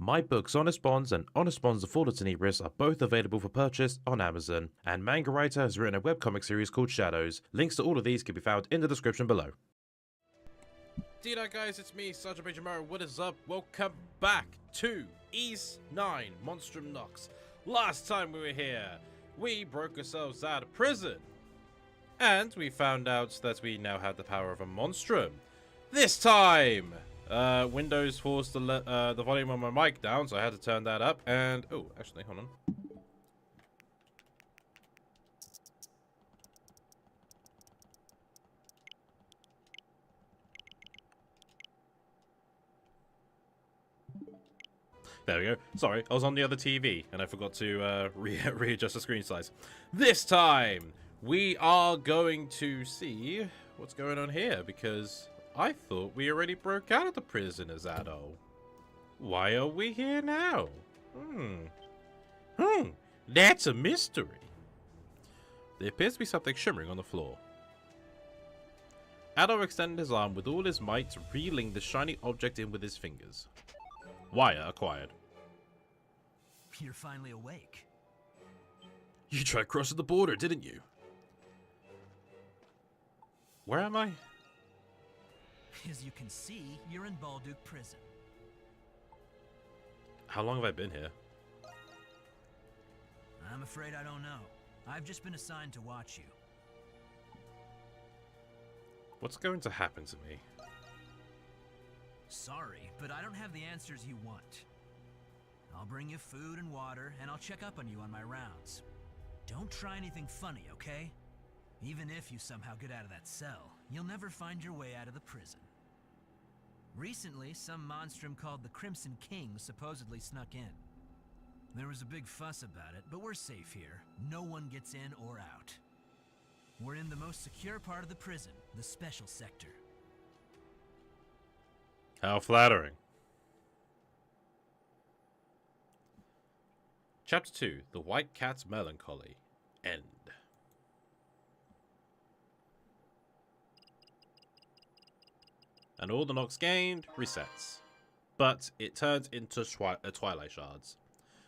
My books Honest Bonds and Honest Bonds The Fall of Tenebris are both available for purchase on Amazon, and Manga Writer has written a webcomic series called Shadows. Links to all of these can be found in the description below. G'day guys, it's me, Sergeant Major Mario. What is up? Welcome back to East 9 Monstrum Nox. Last time we were here, we broke ourselves out of prison, and we found out that we now had the power of a Monstrum. This time, Windows forced the volume on my mic down, so I had to turn that up. And oh, actually, hold on. There we go. Sorry, I was on the other TV and I forgot to readjust the screen size. This time, we are going to see what's going on here, because I thought we already broke out of the prison as adult. Why are we here now? That's a mystery. There appears to be something shimmering on the floor. Addo extended his arm with all his might, reeling the shiny object in with his fingers. Wire acquired. You're finally awake. You tried crossing the border, didn't you? Where am I? As you can see, you're in Balduke Prison. How long have I been here? I'm afraid I don't know. I've just been assigned to watch you. What's going to happen to me? Sorry, but I don't have the answers you want. I'll bring you food and water, and I'll check up on you on my rounds. Don't try anything funny, okay? Even if you somehow get out of that cell, you'll never find your way out of the prison. Recently, some monstrum called the Crimson King supposedly snuck in. There was a big fuss about it, but we're safe here. No one gets in or out. We're in the most secure part of the prison, the special sector. How flattering. Chapter 2, The White Cat's Melancholy. End. And all the knocks gained resets, but it turns into Twilight Shards.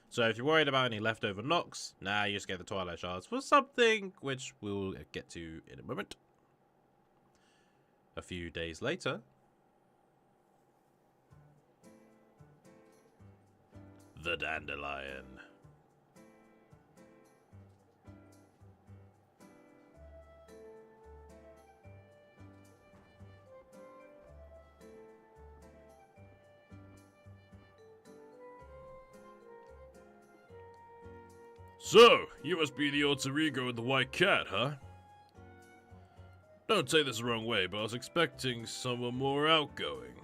So if you're worried about any leftover knocks, nah, you just get the Twilight Shards for something which we'll get to in a moment. A few days later, the Dandelion. So, you must be the alter ego of the White Cat, huh? Don't take this the wrong way, but I was expecting someone more outgoing.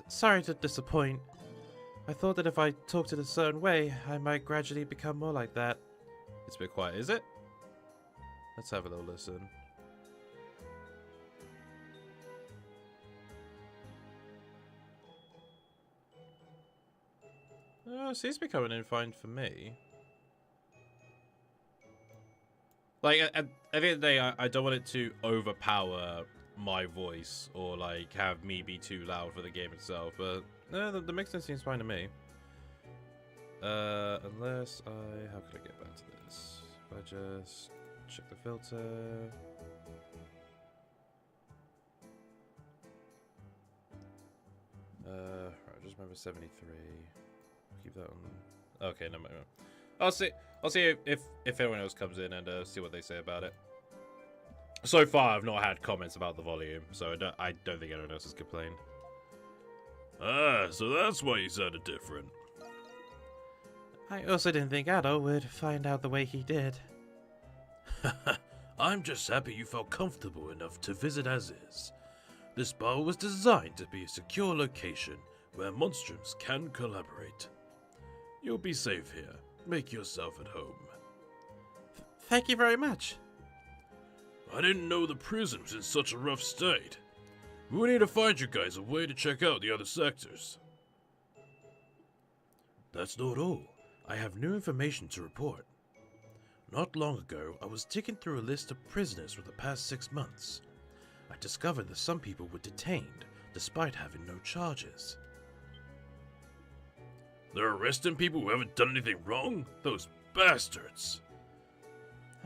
Sorry to disappoint. I thought that if I talked in a certain way, I might gradually become more like that. It's a bit quiet, is it? Let's have a little listen. Seems to be coming in fine for me. Like, at the end of the day, I don't want it to overpower my voice or, like, have me be too loud for the game itself. But, no, the mixing seems fine to me. Unless how could I get back to this? If I just check the filter. Right, just remember 73. Keep that on. Okay, no. I'll see if anyone else comes in and see what they say about it. So far, I've not had comments about the volume, so I don't think anyone else has complained. Ah, so that's why you sounded different. I also didn't think Addo would find out the way he did. I'm just happy you felt comfortable enough to visit as is. This bar was designed to be a secure location where monstrums can collaborate. You'll be safe here. Make yourself at home. Thank you very much. I didn't know the prison was in such a rough state. We need to find you guys a way to check out the other sectors. That's not all. I have new information to report. Not long ago, I was digging through a list of prisoners for the past 6 months. I discovered that some people were detained, despite having no charges. They're arresting people who haven't done anything wrong? Those bastards!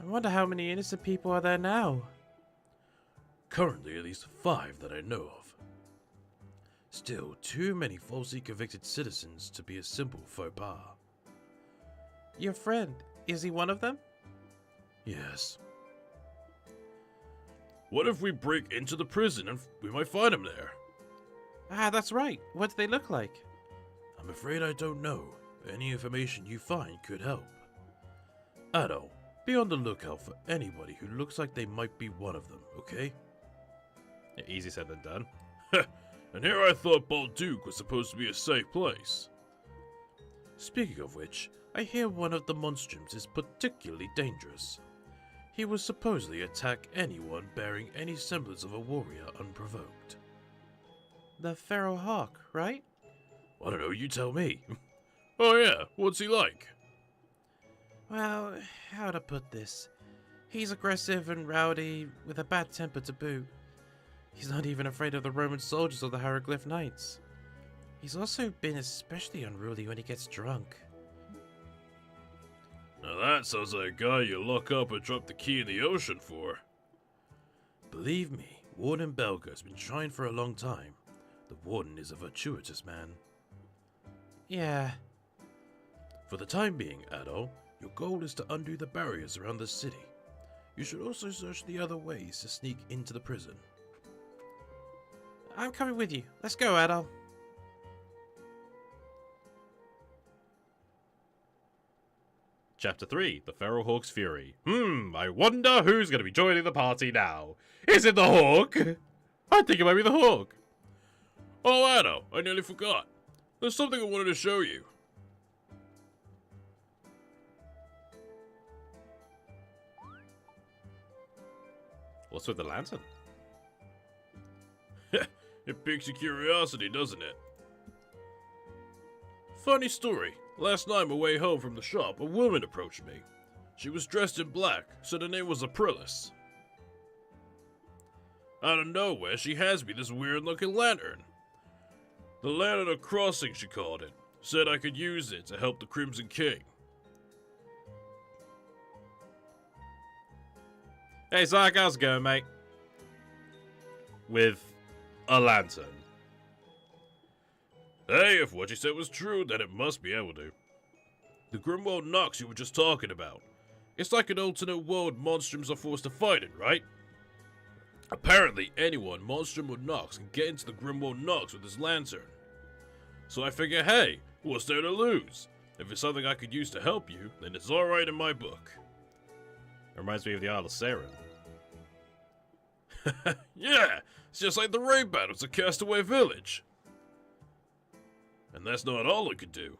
I wonder how many innocent people are there now. Currently, at least 5 that I know of. Still, too many falsely convicted citizens to be a simple faux pas. Your friend, is he one of them? Yes. What if we break into the prison and we might find him there? Ah, that's right. What do they look like? I'm afraid I don't know. Any information you find could help. Adult, be on the lookout for anybody who looks like they might be one of them, okay? Yeah, easy said than done. And here I thought Balduke was supposed to be a safe place. Speaking of which, I hear one of the Monstrums is particularly dangerous. He will supposedly attack anyone bearing any semblance of a warrior unprovoked. The Feral Hawk, right? I don't know, you tell me. Oh yeah, what's he like? Well, how to put this? He's aggressive and rowdy, with a bad temper to boot. He's not even afraid of the Roman soldiers or the Hieroglyph Knights. He's also been especially unruly when he gets drunk. Now that sounds like a guy you lock up and drop the key in the ocean for. Believe me, Warden Belga has been trying for a long time. The Warden is a virtuous man. Yeah. For the time being, Adol, your goal is to undo the barriers around the city. You should also search the other ways to sneak into the prison. I'm coming with you. Let's go, Adol. Chapter 3, The Feral Hawk's Fury. I wonder who's going to be joining the party now. Is it the Hawk? I think it might be the Hawk. Oh, Adol, I nearly forgot. There's something I wanted to show you. What's with the lantern? It piques your curiosity, doesn't it? Funny story. Last night on my way home from the shop, a woman approached me. She was dressed in black, said her name was Aprilis. Out of nowhere, she hands me this weird-looking lantern. The Lantern of Crossing, she called it. Said I could use it to help the Crimson King. Hey, Zark, how's it going, mate? With a lantern. Hey, if what you said was true, then it must be able to. The Grimworld Nox you were just talking about. It's like an alternate world Monstrums are forced to fight in, right? Apparently, anyone, Monstrum or Nox, can get into the Grimworld Nox with his lantern. So I figure, hey, what's there to lose? If it's something I could use to help you, then it's alright in my book. It reminds me of the Isle of Saren. Yeah, it's just like the raid battles at Castaway Village. And that's not all it could do.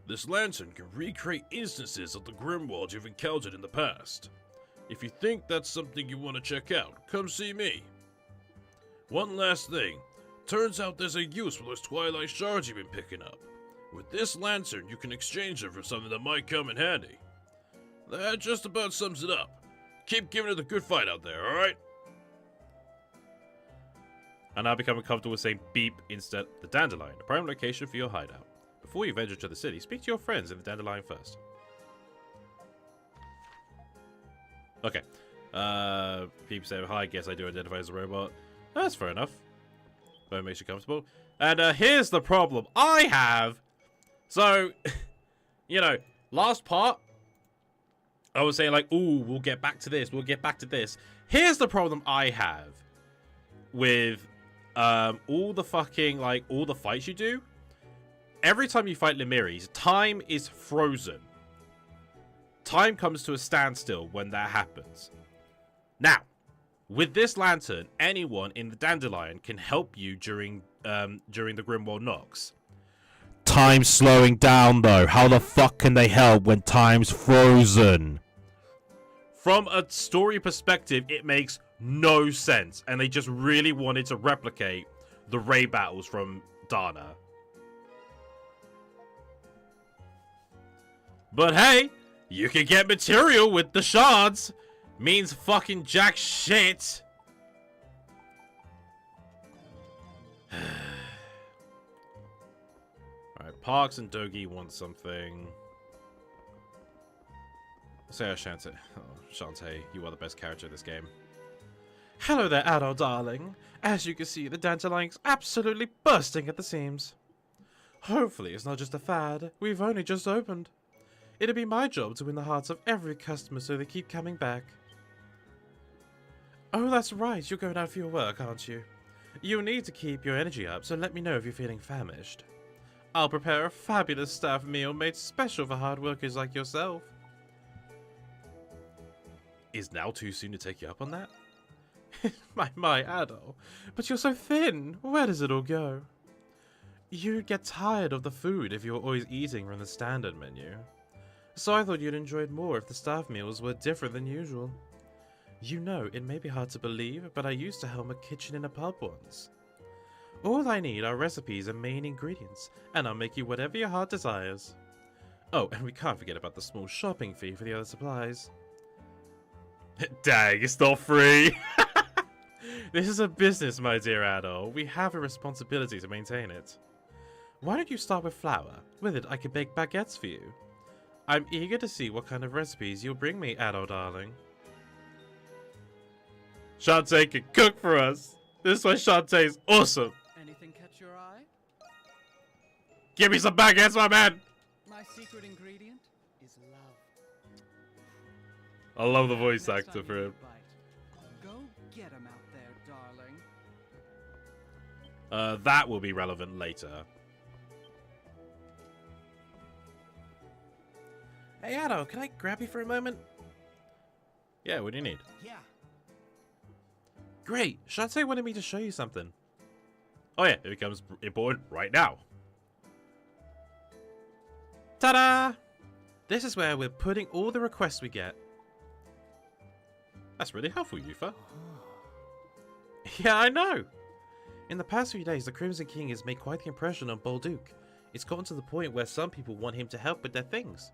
This lantern can recreate instances of the Grimworld you've encountered in the past. If you think that's something you want to check out, come see me. One last thing. Turns out there's a use for those Twilight Shards you've been picking up. With this lantern, you can exchange them for something that might come in handy. That just about sums it up. Keep giving it a good fight out there, alright? And now becoming comfortable with saying beep instead. The Dandelion, a prime location for your hideout. Before you venture to the city, speak to your friends in the Dandelion first. Okay. People say, hi, guess I do identify as a robot. That's fair enough. That makes you comfortable. And here's the problem I have. So, you know, last part, I was saying like, ooh, we'll get back to this. We'll get back to this. Here's the problem I have with all the fucking, like, all the fights you do. Every time you fight Lemiris, time is frozen. Time comes to a standstill when that happens. Now, with this lantern, anyone in the Dandelion can help you during the Grimworld Nox. Time's slowing down though. How the fuck can they help when time's frozen? From a story perspective, it makes no sense, and they just really wanted to replicate the raid battles from Dana. But hey, you can get material with the shards. Means fucking jack shit. Alright, Parks and Dogi want something. Say Shantae. Oh, Shantae, you are the best character in this game. Hello there, adult darling. As you can see, the dandelion's absolutely bursting at the seams. Hopefully it's not just a fad. We've only just opened. It'll be my job to win the hearts of every customer so they keep coming back. Oh, that's right. You're going out for your work, aren't you? You'll need to keep your energy up, so let me know if you're feeling famished. I'll prepare a fabulous staff meal made special for hard workers like yourself. Is now too soon to take you up on that? my, Adol. But you're so thin. Where does it all go? You'd get tired of the food if you were always eating from the standard menu. So I thought you'd enjoy it more if the staff meals were different than usual. You know, it may be hard to believe, but I used to helm a kitchen in a pub once. All I need are recipes and main ingredients, and I'll make you whatever your heart desires. Oh, and we can't forget about the small shopping fee for the other supplies. Dang, it's not free! This is a business, my dear Adol. We have a responsibility to maintain it. Why don't you start with flour? With it, I can bake baguettes for you. I'm eager to see what kind of recipes you'll bring me, Adol darling. Shantae can cook for us. This is why Shantae is awesome. Anything catch your eye? Give me some baguettes, my man. My secret ingredient is love. I love the voice Next actor time for you him. need a bite, go get 'em out there, darling. That will be relevant later. Hey, Adol, can I grab you for a moment? Yeah, what do you need? Yeah. Great! Shantae wanted me to show you something. Oh yeah, it becomes important right now. Ta-da! This is where we're putting all the requests we get. That's really helpful, Yufa. Yeah, I know! In the past few days, the Crimson King has made quite the impression on Bolduc. It's gotten to the point where some people want him to help with their things.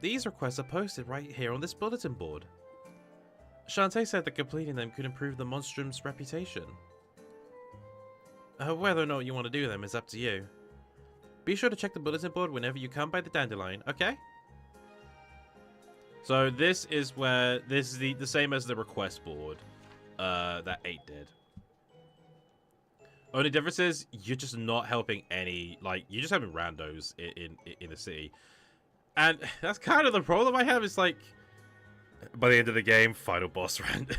These requests are posted right here on this bulletin board. Shantae said that completing them could improve the Monstrum's reputation. Whether or not you want to do them is up to you. Be sure to check the bulletin board whenever you come by the dandelion, okay? So this is where, this is the same as the request board that 8 did. Only difference is, you're just not helping any, like, you're just helping randos in the city. And that's kind of the problem I have, is like, by the end of the game, final boss rant.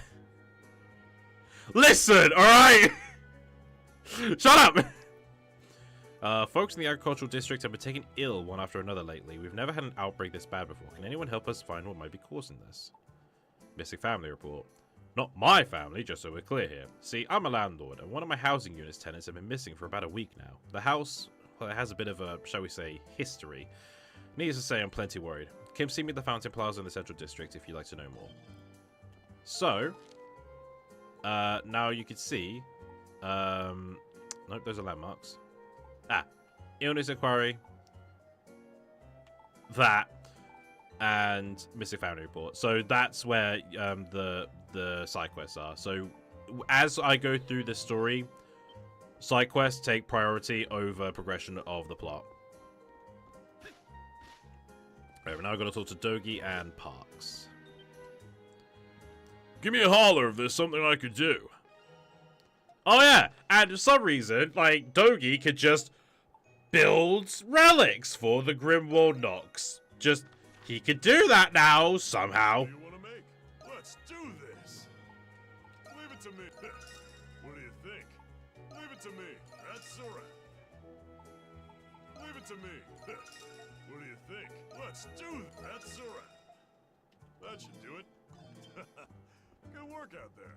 Listen, alright? Shut up! Folks in the agricultural district have been taken ill one after another lately. We've never had an outbreak this bad before. Can anyone help us find what might be causing this? Missing family report. Not my family, just so we're clear here. See, I'm a landlord, and one of my housing unit's tenants have been missing for about a week now. The house, well, it has a bit of a, shall we say, history. Needless to say, I'm plenty worried. Come see me at the Fountain Plaza in the Central District if you'd like to know more. So, now you can see, nope, those are landmarks. Illness inquiry, that, and missing family report. So that's where the side quests are. So as I go through the story, side quests take priority over progression of the plot. Right, we're now going to talk to Dogi and Parks. Give me a holler if there's something I could do. Oh yeah, and for some reason, like, Dogi could just build relics for the Grimwald Nox. Just, he could do that now, somehow. What do you want to make? Let's do this. Leave it to me. What do you think? Leave it to me. That's alright. Leave it to me. What do you think? Let's do it. That's alright. That should do it. Good work out there.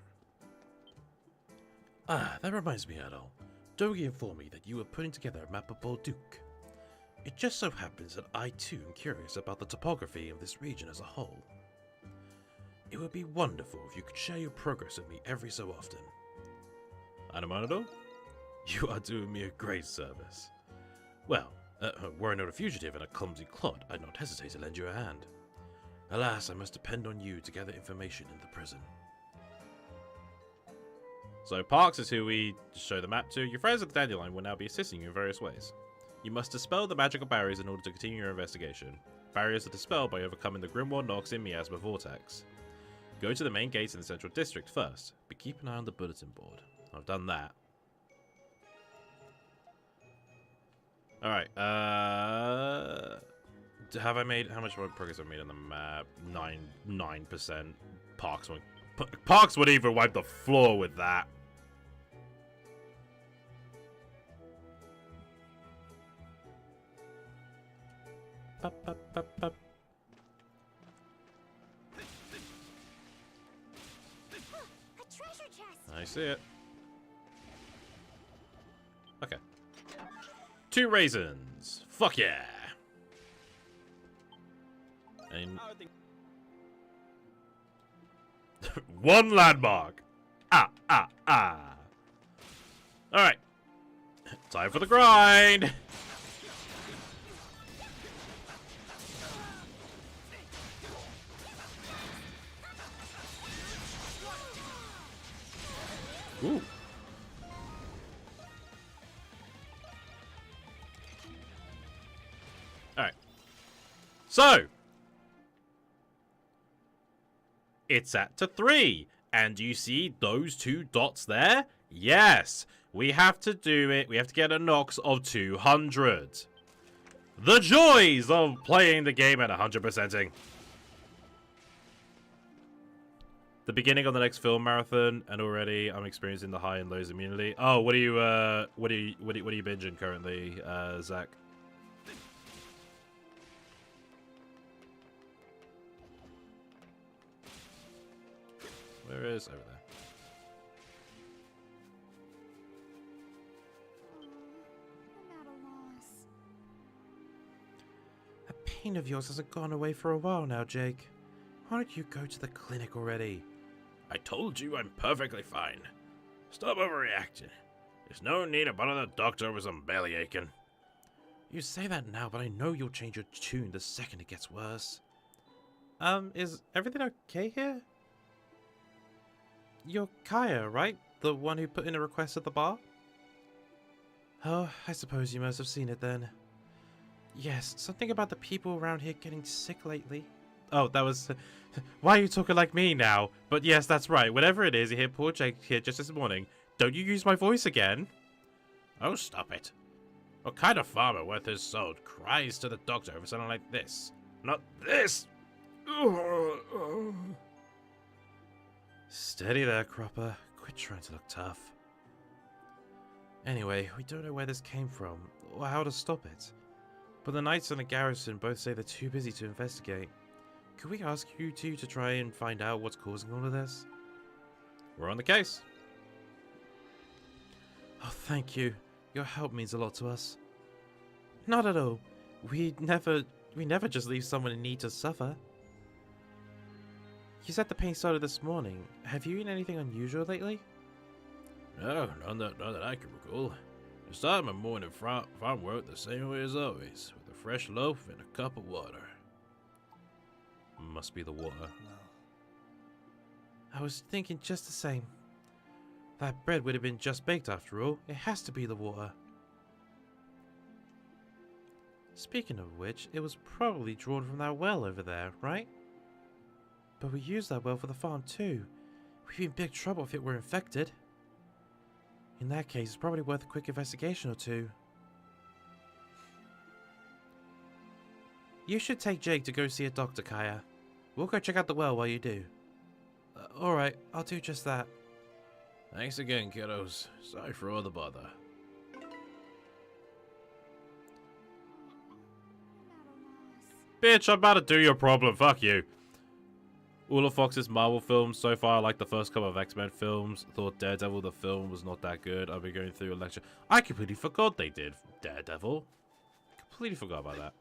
Ah, that reminds me, Adol. Dogi informed me that you were putting together a map of Bolduc. It just so happens that I too am curious about the topography of this region as a whole. It would be wonderful if you could share your progress with me every so often. Anamanado? You are doing me a great service. Well, were I not a fugitive and a clumsy clod, I'd not hesitate to lend you a hand. Alas, I must depend on you to gather information in the prison. So Parks is who we show the map to. Your friends at the Dandelion will now be assisting you in various ways. You must dispel the magical barriers in order to continue your investigation. Barriers are dispelled by overcoming the Grimoire Knocks in Miasma Vortex. Go to the main gates in the Central District first, but keep an eye on the bulletin board. I've done that. Alright, have I made, how much more progress have I made on the map? 9%. Parks would even wipe the floor with that. A treasure chest. I see it. Okay. 2 raisins. Fuck yeah. And 1 landmark. Alright. Time for the grind. Ooh. Alright. So, it's at to 3. And do you see those 2 dots there? Yes. We have to do it. We have to get a Nox of 200. The joys of playing the game at 100%ing. The beginning of the next film marathon, and already I'm experiencing the high and lows immunity. Oh, what are you binging currently, Zach? Where is over there? I'm at a loss. That pain of yours hasn't gone away for a while now, Jake. Why don't you go to the clinic already? I told you I'm perfectly fine. Stop overreacting. There's no need to bother the doctor with some belly aching. You say that now, but I know you'll change your tune the second it gets worse. Is everything okay here? You're Kaya, right? The one who put in a request at the bar? Oh, I suppose you must have seen it then. Yes, something about the people around here getting sick lately. Oh, that was... Why are you talking like me now? But yes, that's right. Whatever it is, you hear poor Jake here just this morning. Don't you use my voice again? Oh, stop it. What kind of farmer worth his salt cries to the doctor over something like this? Not this! Steady there, Cropper. Quit trying to look tough. Anyway, we don't know where this came from, or how to stop it. But the knights and the garrison both say they're too busy to investigate. Could we ask you two to try and find out what's causing all of this? We're on the case. Oh, thank you. Your help means a lot to us. Not at all. We never just leave someone in need to suffer. You said the pain started this morning. Have you eaten anything unusual lately? No, none that I can recall. I started my morning farm work the same way as always, with a fresh loaf and a cup of water. Must be the water. I was thinking just the same. That bread would have been just baked after all. It has to be the water. Speaking of which, it was probably drawn from that well over there, right? But we used that well for the farm too. We'd be in big trouble if it were infected. In that case, it's probably worth a quick investigation or two. You should take Jake to go see a doctor, Kaya. We'll go check out the well while you do. Alright, I'll do just that. Thanks again, kiddos. Sorry for all the bother. I'm at a loss. Bitch, I'm about to do your problem. Fuck you. All of Fox's Marvel films so far, like the first couple of X-Men films. Thought Daredevil, the film, was not that good. I've been going through a lecture. I completely forgot they did Daredevil. Completely forgot about that.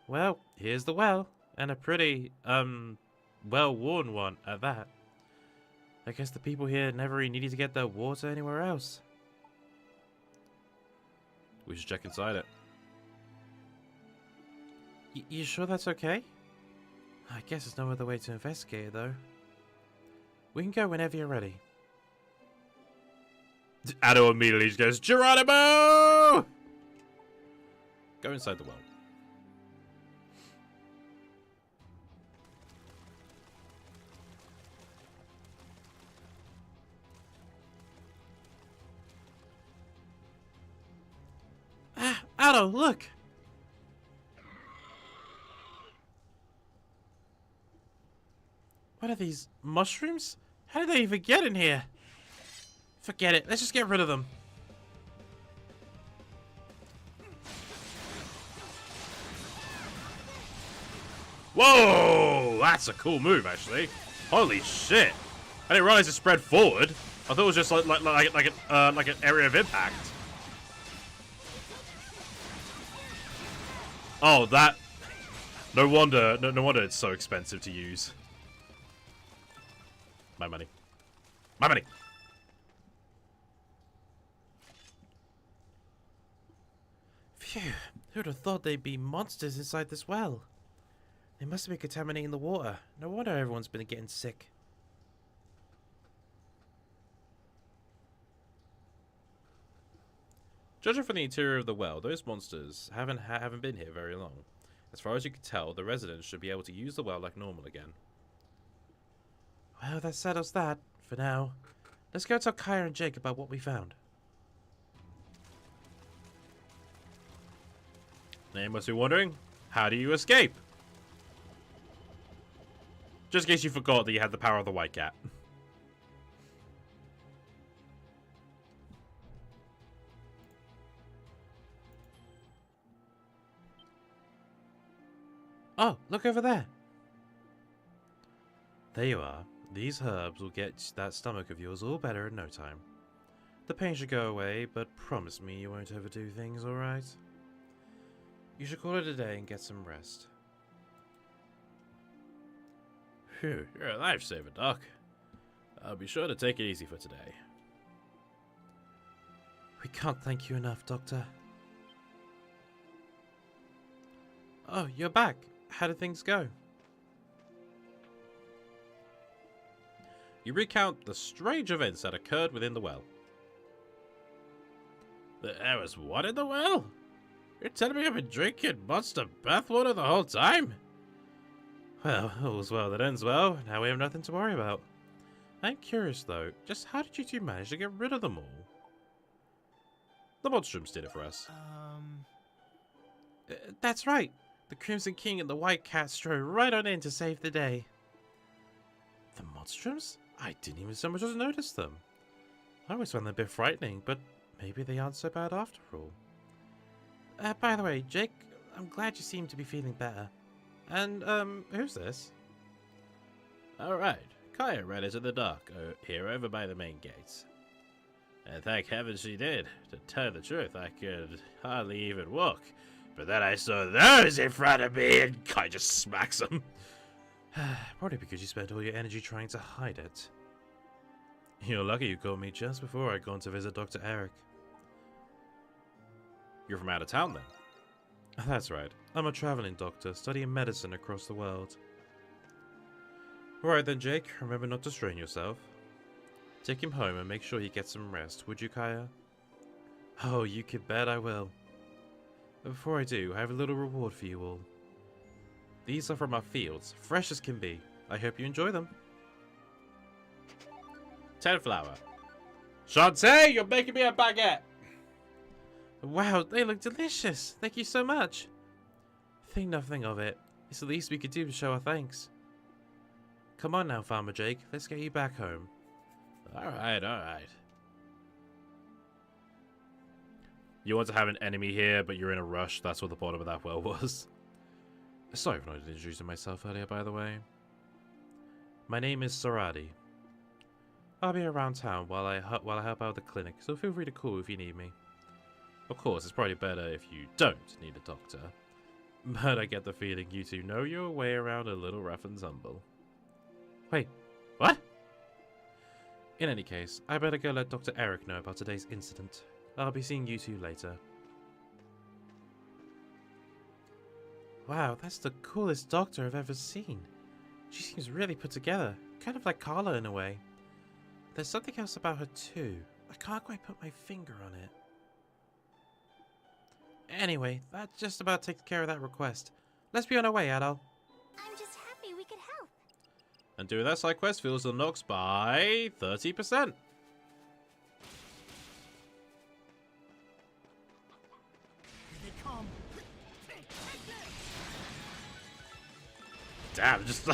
Well, here's the well. And a pretty, well-worn one at that. I guess the people here never really needed to get their water anywhere else. We should check inside it. You sure that's okay? I guess there's no other way to investigate it, though. We can go whenever you're ready. Addo immediately just goes, Geronimo! Go inside the well. Ah, Addo, look! What are these, mushrooms? How did they even get in here? Forget it, let's just get rid of them. Whoa! That's a cool move, actually. Holy shit! I didn't realize it spread forward. I thought it was just like an area of impact. Oh, that. No wonder. No wonder it's so expensive to use. My money. My money. Phew! Who'd have thought they'd be monsters inside this well? They must have been contaminating the water. No wonder everyone's been getting sick. Judging from the interior of the well, those monsters haven't been here very long. As far as you can tell, the residents should be able to use the well like normal again. Well, that settles that, for now. Let's go tell Kaya and Jake about what we found. Now you must be wondering, how do you escape? Just in case you forgot that you had the power of the white cat. Oh, look over there. There you are. These herbs will get that stomach of yours all better in no time. The pain should go away, but promise me you won't overdo things, alright? You should call it a day and get some rest. Phew, you're a lifesaver, Doc. I'll be sure to take it easy for today. We can't thank you enough, Doctor. Oh, you're back. How did things go? You recount the strange events that occurred within the well. There was what in the well? You're telling me I've been drinking monster bathwater the whole time? Well, all's well that ends well. Now we have nothing to worry about. I'm curious though, just how did you two manage to get rid of them all? The Monstrums did it for us. That's right. The Crimson King and the White Cat strode right on in to save the day. The Monstrums? I didn't even so much as notice them. I always found them a bit frightening, but maybe they aren't so bad after all. By the way, Jake, I'm glad you seem to be feeling better. And, who's this? Alright, Kaya ran into the dock here over by the main gates. And thank heaven she did. To tell the truth, I could hardly even walk. But then I saw those in front of me and Kai just smacks them. Probably because you spent all your energy trying to hide it. You're lucky you called me just before I'd gone to visit Dr. Eric. You're from out of town then? That's right. I'm a traveling doctor studying medicine across the world. Alright then, Jake. Remember not to strain yourself. Take him home and make sure he gets some rest, would you, Kaya? Oh, you can bet I will. But before I do, I have a little reward for you all. These are from our fields, fresh as can be. I hope you enjoy them. 10 flour. Shantae, you're making me a baguette! Wow, they look delicious. Thank you so much. Think nothing of it. It's the least we could do to show our thanks. Come on now, Farmer Jake. Let's get you back home. Alright, alright. You want to have an enemy here, but you're in a rush. That's what the bottom of that well was. Sorry for not introducing myself earlier, by the way. My name is Saradi. I'll be around town while I help out the clinic, so feel free to call if you need me. Of course, it's probably better if you don't need a doctor. But I get the feeling you two know your way around a little rough and tumble. Wait, what? In any case, I better go let Dr. Eric know about today's incident. I'll be seeing you two later. Wow, that's the coolest doctor I've ever seen. She seems really put together, kind of like Carla in a way. There's something else about her too. I can't quite put my finger on it. Anyway, that just about takes care of that request. Let's be on our way, Adol. I'm just happy we could help. And doing that side quest fuels the Nox by 30%. Here they come. Damn, just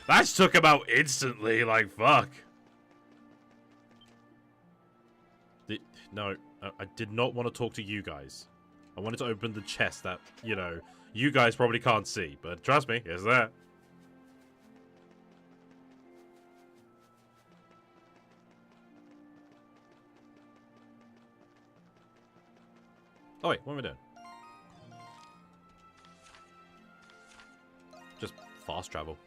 that took him out instantly. Like fuck. No, I did not want to talk to you guys. I wanted to open the chest that, you know, you guys probably can't see, but trust me, it's there. Oh wait, what am I doing? Just fast travel.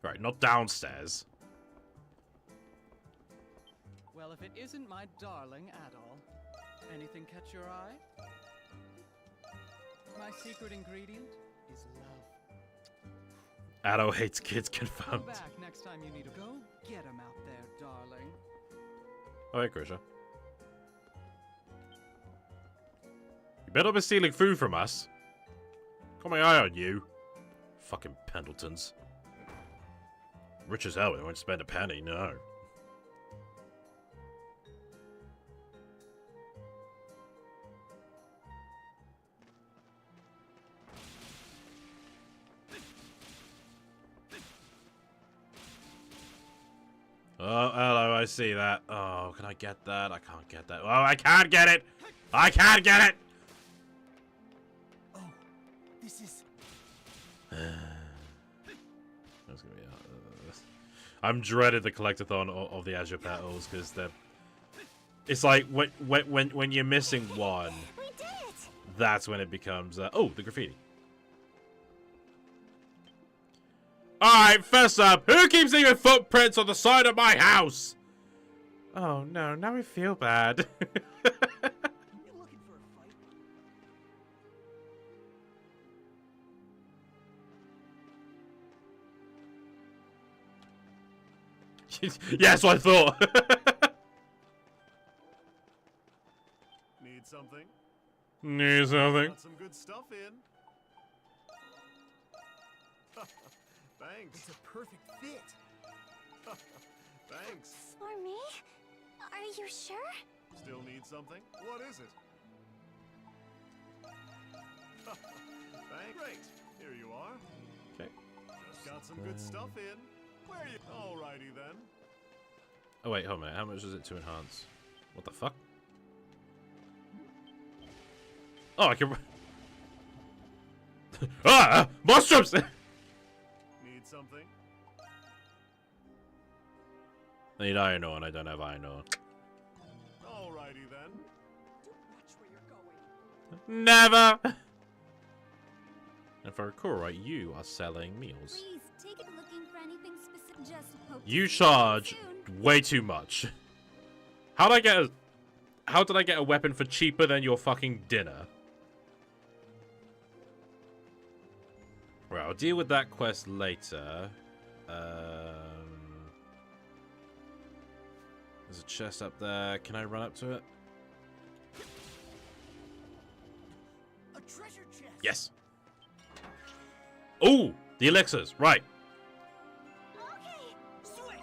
Right, not downstairs. Well, if it isn't my darling Adol, anything catch your eye? My secret ingredient is love. Addo hates kids Come confirmed. back next time you need to go. Get him out there, darling. Oh, hey, Krisha. You better not be stealing food from us. Got my eye on you. Fucking Pendletons. Rich as hell, they won't spend a penny, no. Oh, hello, I see that. Oh, can I get that? I can't get that. Oh, I can't get it! I can't get it! Oh, this is... That's gonna be I'm dreaded the collectathon of the Azure Petals because they're. It's like when you're missing one, We did it! that's when it becomes. Oh, the graffiti. All right, first up, who keeps leaving footprints on the side of my house? Oh no, now I feel bad. You looking for a fight? Yeah, that's what I thought. Need something? Need something? Got some good stuff in. Thanks. It's a perfect fit. Thanks. For me? Are you sure? Still need something? What is it? Thanks. Great. Here you are. Okay. Just got some good stuff in. Where you? Alrighty then. Oh wait, hold on a minute. How much is it to enhance? What the fuck? Oh, I can. Ah, Monstrums! Need something? I need iron ore, and I don't have iron ore. Alrighty then. Don't watch where you're going. Never. And for a core, right, you are selling meals. Please, take it looking for anything specific. Just hope to You see charge soon. way too much. How did I get a weapon for cheaper than your fucking dinner? Right, I'll deal with that quest later. There's a chest up there. Can I run up to it? A treasure chest. Yes. Oh, the elixirs. Right. Okay. Switch.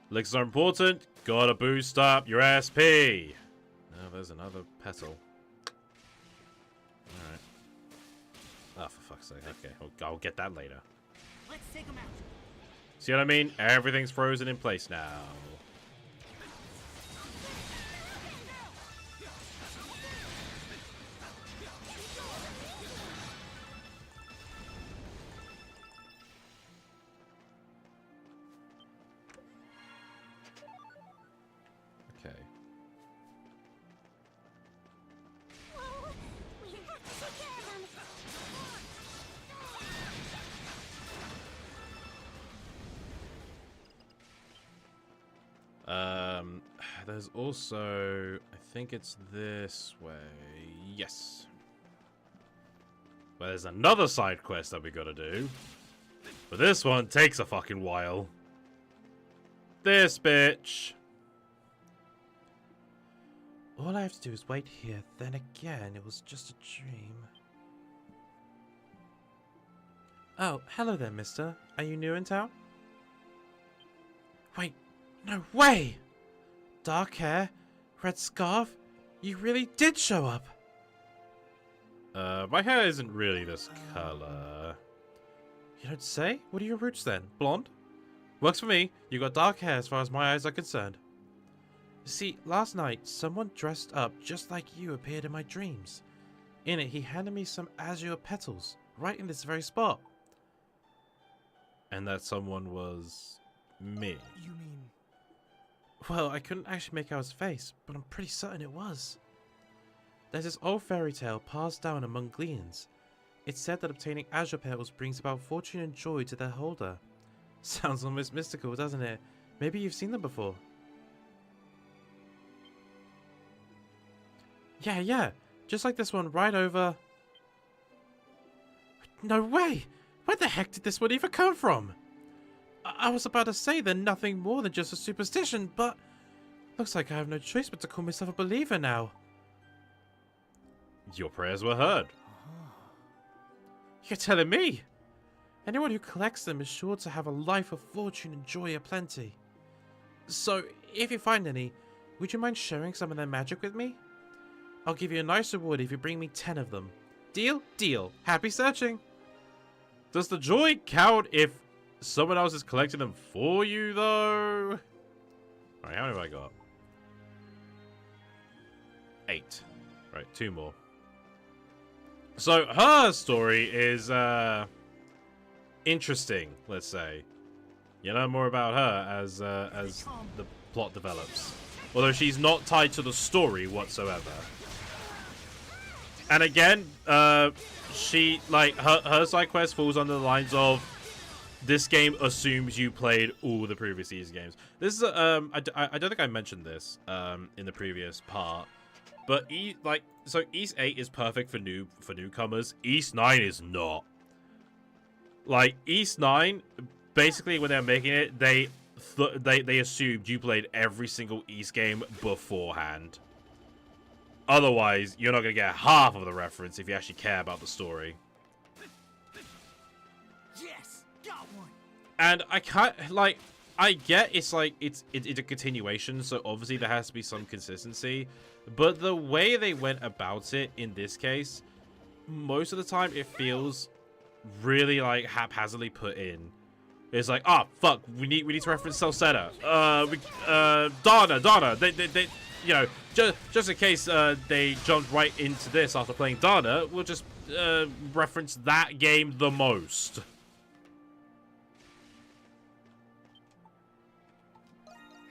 Elixirs are important. Gotta boost up your SP. Oh, there's another petal. Alright. Oh, for fuck's sake. Okay, I'll get that later. Let's take him out. See what I mean? Everything's frozen in place now. Okay. Whoa, we have to take care of him. There's also, I think it's this way. Yes. Well, there's another side quest that we gotta do. But this one takes a fucking while. This bitch. All I have to do is wait here, then again, it was just a dream. Oh, hello there, mister. Are you new in town? Wait, no way! Dark hair, red scarf, you really did show up! My hair isn't really this color. You don't say? What are your roots then? Blonde? Works for me. You got dark hair as far as my eyes are concerned. See, last night, someone dressed up just like you appeared in my dreams. In it, he handed me some azure petals, right in this very spot. And that someone was me. You mean... Well, I couldn't actually make out his face, but I'm pretty certain it was. There's this old fairy tale passed down among Gleans. It's said that obtaining azure petals brings about fortune and joy to their holder. Sounds almost mystical, doesn't it? Maybe you've seen them before. Yeah, just like this one right over... No way! Where the heck did this one even come from? I was about to say they're nothing more than just a superstition, but... Looks like I have no choice but to call myself a believer now. Your prayers were heard. You're telling me? Anyone who collects them is sure to have a life of fortune and joy aplenty. So, if you find any, would you mind sharing some of their magic with me? I'll give you a nice reward if you bring me 10 of them. Deal? Deal. Happy searching. Does the joy count if someone else is collecting them for you, though? Alright, how many have I got? 8. Right, 2 more. So, her story is, interesting, let's say. You know more about her as the plot develops. Although she's not tied to the story whatsoever. And again, she, like, her side quest falls under the lines of this game assumes you played all the previous East games. This is, I don't think I mentioned this, in the previous part. But, so East 8 is perfect for newcomers. East 9 is not. Like, East 9, basically when they're making it, they assumed you played every single East game beforehand. Otherwise, you're not going to get half of the reference if you actually care about the story. Yes, got one. And I can't, like, I get it's like, it's a continuation, so obviously there has to be some consistency. But the way they went about it in this case, most of the time it feels really, like, haphazardly put in. It's like, oh, fuck, we need to reference Celceta. Dana, they you know, just in case they jumped right into this after playing Dana, we'll just reference that game the most.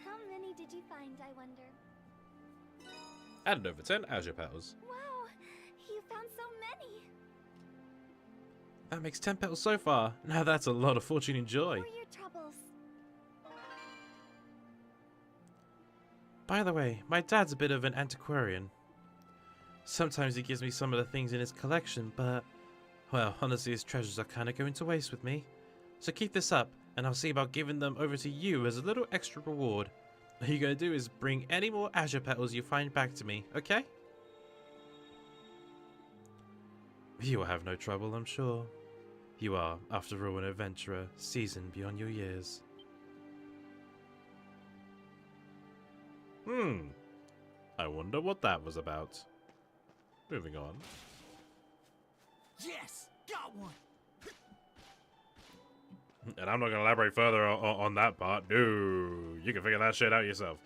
How many did you find, I wonder? And over 10 azure petals. Wow, you found so many. That makes 10 petals so far. Now that's a lot of fortune and joy. What were your troubles? By the way, my dad's a bit of an antiquarian. Sometimes he gives me some of the things in his collection, but... Well, honestly, his treasures are kinda going to waste with me. So keep this up, and I'll see about giving them over to you as a little extra reward. All you gotta do is bring any more azure petals you find back to me, okay? You will have no trouble, I'm sure. You are, after all, an adventurer, seasoned beyond your years. I wonder what that was about. Moving on. Yes, got one. And I'm not going to elaborate further on that part. No, you can figure that shit out yourself.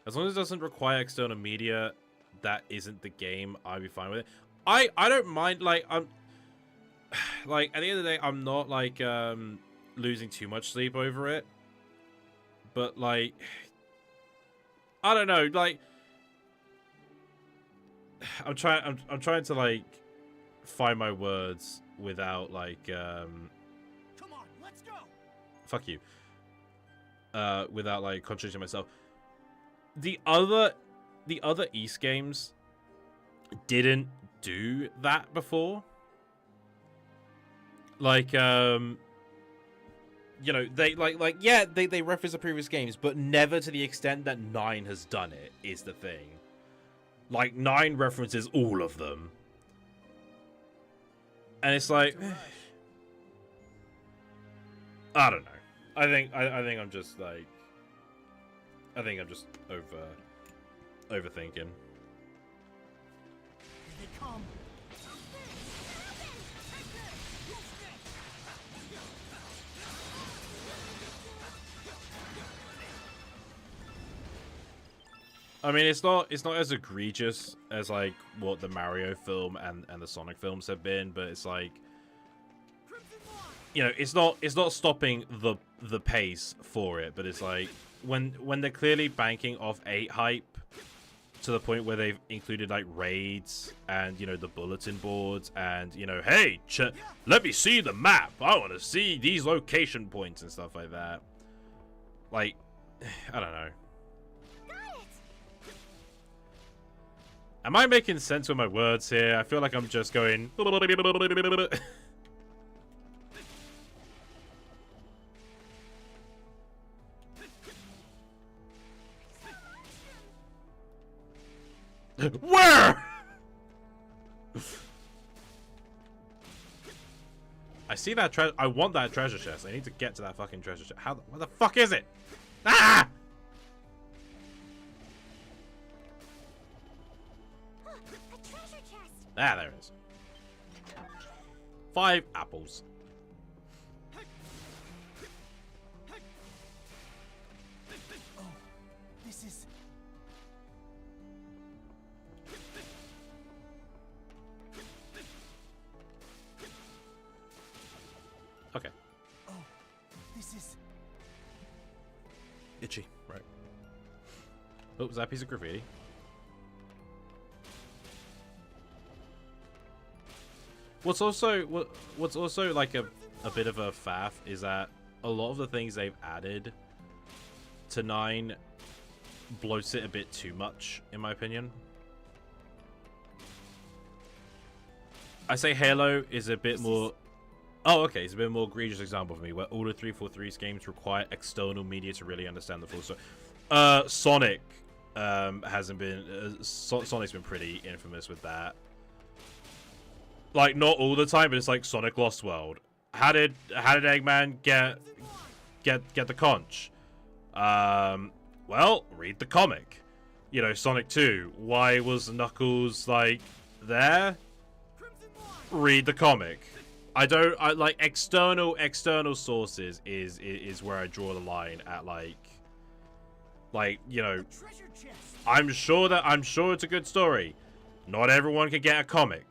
As long as it doesn't require external media that isn't the game, I'll be fine with it. I don't mind, like, I'm... Like, at the end of the day, I'm not, like, losing too much sleep over it. But, like... I don't know, like... I'm trying to, like, find my words without, like, Come on, let's go. Fuck you. Without, like, contradicting myself. The other East games didn't do that before. Like, you know, they they reference the previous games, but never to the extent that 9 has done it, is the thing. Like, 9 references all of them. And it's like, I don't know. I think I'm just like, I think I'm just overthinking. They come. I mean, it's not as egregious as like what the Mario film and the Sonic films have been, but it's like, you know, it's not stopping the pace for it, but it's like when they're clearly banking off 8 hype to the point where they've included like raids and, you know, the bulletin boards and, you know, hey, let me see the map. I want to see these location points and stuff like that. Like, I don't know. Am I making sense with my words here? I feel like I'm just going... Where? I see that treasure. I want that treasure chest. I need to get to that fucking treasure chest. What the fuck is it? Ah! Ah, there it is. 5 apples. Oh, this is... Okay. Oh, this is... Itchy, right. Oh, was that a piece of graffiti? What's also like a bit of a faff is that a lot of the things they've added to 9 bloats it a bit too much, in my opinion. I say Halo is a bit more... Oh, okay, it's a bit more egregious example for me, where all the 343's games require external media to really understand the full story. Sonic hasn't been... Sonic's been pretty infamous with that. Like, not all the time, but it's like Sonic Lost World. How did Eggman get the conch? Well, read the comic. You know, Sonic 2. Why was Knuckles like there? Read the comic. I like external sources is where I draw the line at, like you know, I'm sure it's a good story. Not everyone can get a comic.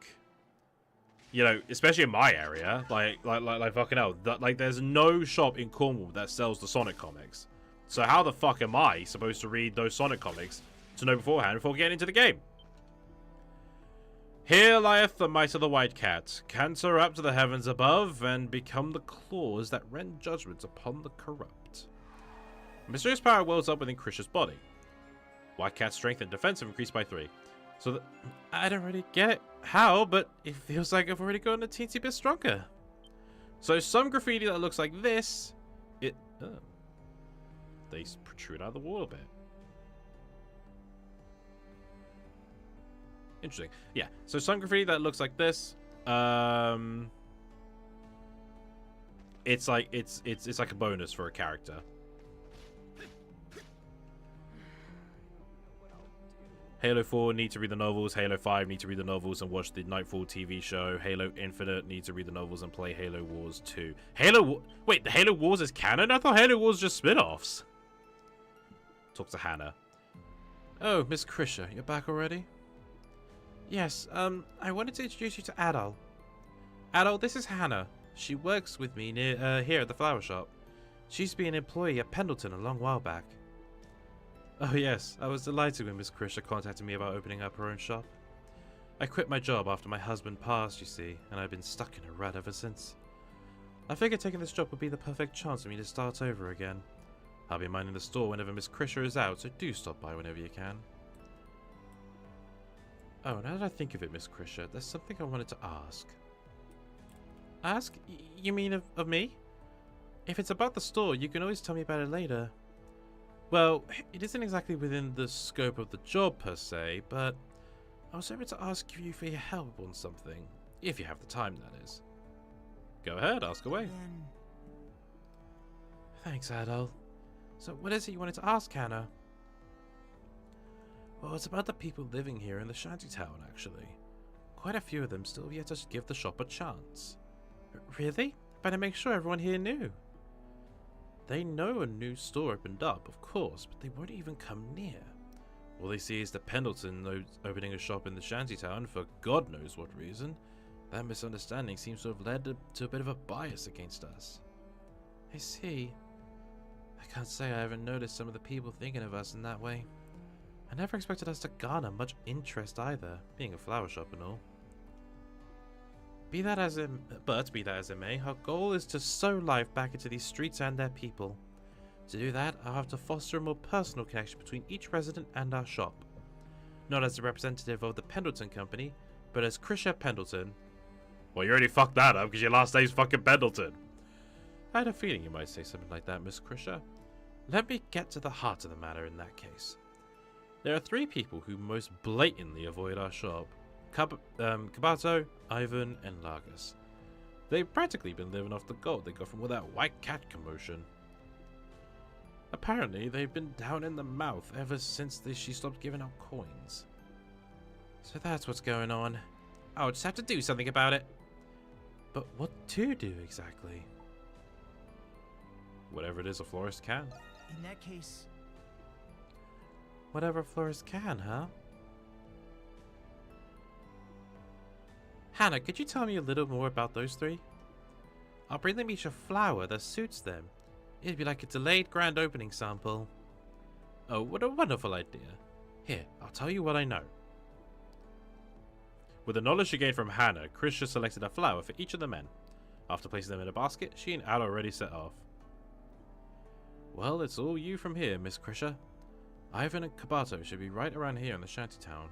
You know, especially in my area, like fucking hell, like there's no shop in Cornwall that sells the Sonic comics. So how the fuck am I supposed to read those Sonic comics to know beforehand before getting into the game? Here lieth the might of the White Cat, canter up to the heavens above, and become the claws that rend judgments upon the corrupt. Mysterious power wells up within Krish's body. White Cat's strength and defense have increased by 3. So I don't really get how, but it feels like I've already gotten a teensy bit stronger. So some graffiti that looks like this, they protrude out of the wall a bit. Interesting. Yeah. So some graffiti that looks like this, it's like a bonus for a character. Halo 4 need to read the novels, Halo 5 need to read the novels and watch the Nightfall TV show, Halo Infinite need to read the novels and play Halo Wars 2. Wait, the Halo Wars is canon? I thought Halo Wars just spin-offs. Talk to Hannah. Oh, Miss Krisha, you're back already? Yes, I wanted to introduce you to Adol. Adol, this is Hannah. She works with me near here at the flower shop. She used to be an employee at Pendleton a long while back. Oh yes, I was delighted when Miss Krisha contacted me about opening up her own shop. I quit my job after my husband passed, you see, and I've been stuck in a rut ever since. I figured taking this job would be the perfect chance for me to start over again. I'll be minding the store whenever Miss Krisha is out, so do stop by whenever you can. Oh, now that I think of it, Miss Krisha, there's something I wanted to ask. Ask? You mean of me? If it's about the store, you can always tell me about it later. Well, it isn't exactly within the scope of the job per se, but I was hoping to ask you for your help on something. If you have the time, that is. Go ahead, ask away. Then Thanks, Adol. So what is it you wanted to ask, Hannah? Well, it's about the people living here in the shantytown, actually. Quite a few of them still have yet to give the shop a chance. Really? Better make sure everyone here knew. They know a new store opened up, of course, but they won't even come near. All they see is the Pendleton opening a shop in the shantytown for God knows what reason. That misunderstanding seems to have led to a bit of a bias against us. I see. I can't say I haven't noticed some of the people thinking of us in that way. I never expected us to garner much interest either, being a flower shop and all. Be that as it may, our goal is to sow life back into these streets and their people. To do that, I'll have to foster a more personal connection between each resident and our shop. Not as a representative of the Pendleton Company, but as Krisha Pendleton. Well, you already fucked that up because your last name's fucking Pendleton. I had a feeling you might say something like that, Miss Krisha. Let me get to the heart of the matter in that case. There are 3 people who most blatantly avoid our shop. Kabato, Ivan, and Largus. They've practically been living off the gold they got from all that white cat commotion. Apparently, they've been down in the mouth ever since she stopped giving out coins. So that's what's going on. I'll just have to do something about it. But what to do exactly? Whatever it is a florist can. in that case, Whatever a florist can, huh? Hannah, could you tell me a little more about those 3? I'll bring them each a flower that suits them. It'd be like a delayed grand opening sample. Oh, what a wonderful idea. Here, I'll tell you what I know. With the knowledge she gained from Hannah, Krisha selected a flower for each of the men. After placing them in a basket, she and Al already set off. Well, it's all you from here, Miss Krisha. Ivan and Kabato should be right around here in the shantytown.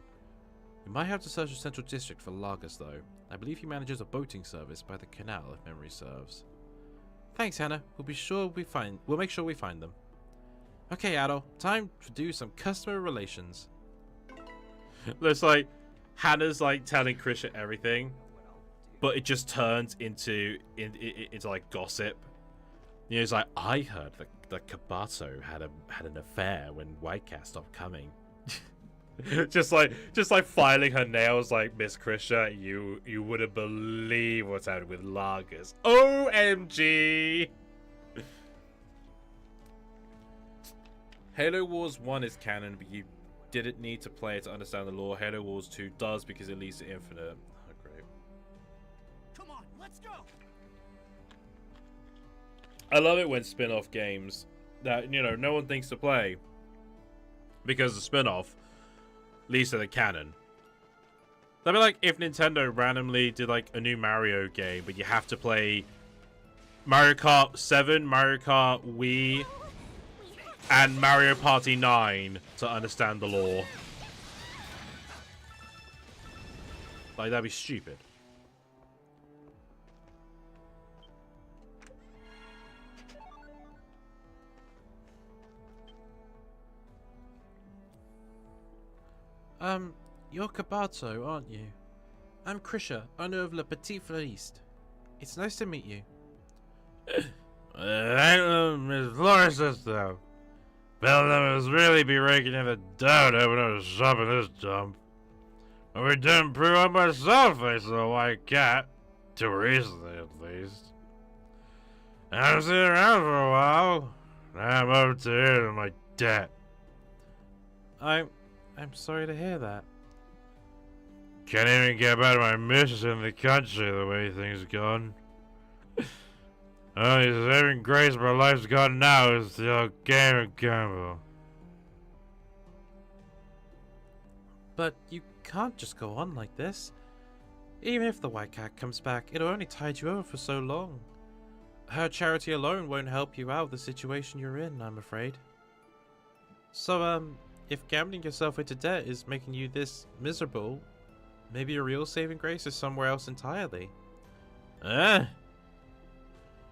We might have to search the central district for Largus, though. I believe he manages a boating service by the canal, if memory serves. Thanks, Hannah. We'll make sure we find them. Okay, Adol. Time to do some customer relations. Looks like Hannah's like telling Krisha everything, but it just turns into like gossip. You know, it's like, I heard that Kabato had an affair when Whitecat stopped coming. just like filing her nails like Miss Krisha. You wouldn't believe what's happening with Largus. OMG! Halo Wars 1 is canon, but you didn't need to play it to understand the lore. Halo Wars 2 does because it leads to Infinite. Oh, great. Come on, let's go. I love it when spin-off games that, you know, no one thinks to play because the spin-off leads to the canon. That'd be like if Nintendo randomly did like a new Mario game, but you have to play Mario Kart 7, Mario Kart Wii, and Mario Party 9 to understand the lore. Like, that'd be stupid. You're Kabato, aren't you? I'm Krisha, owner of Le Petit Fleuriste. It's nice to meet you. Miss Florist, though. Bell was really be raking in the dough to open up a shop in this dump. But we didn't prove up myself, face of a white cat. Too recently, at least. And I've seen around for a while. I'm up to here in my debt. I'm sorry to hear that. Can't even get back to my missions in the country the way things gone. Only saving grace my life's gone now is the old game and gamble. But you can't just go on like this. Even if the white cat comes back, it'll only tide you over for so long. Her charity alone won't help you out of the situation you're in, I'm afraid. So, if gambling yourself into debt is making you this miserable, maybe your real saving grace is somewhere else entirely.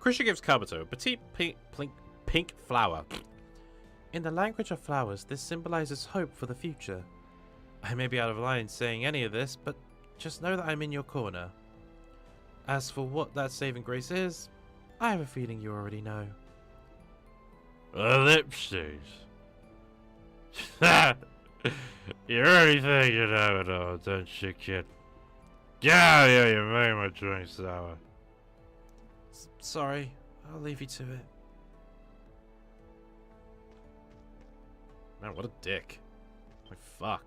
Krisha gives Kabuto a petite pink flower. In the language of flowers, this symbolizes hope for the future. I may be out of line saying any of this, but just know that I'm in your corner. As for what that saving grace is, I have a feeling you already know. Ellipses. You already think you know it all, don't you, kid? Yeah, you made my drink sour. Sorry, I'll leave you to it. Man, what a dick. Like, fuck.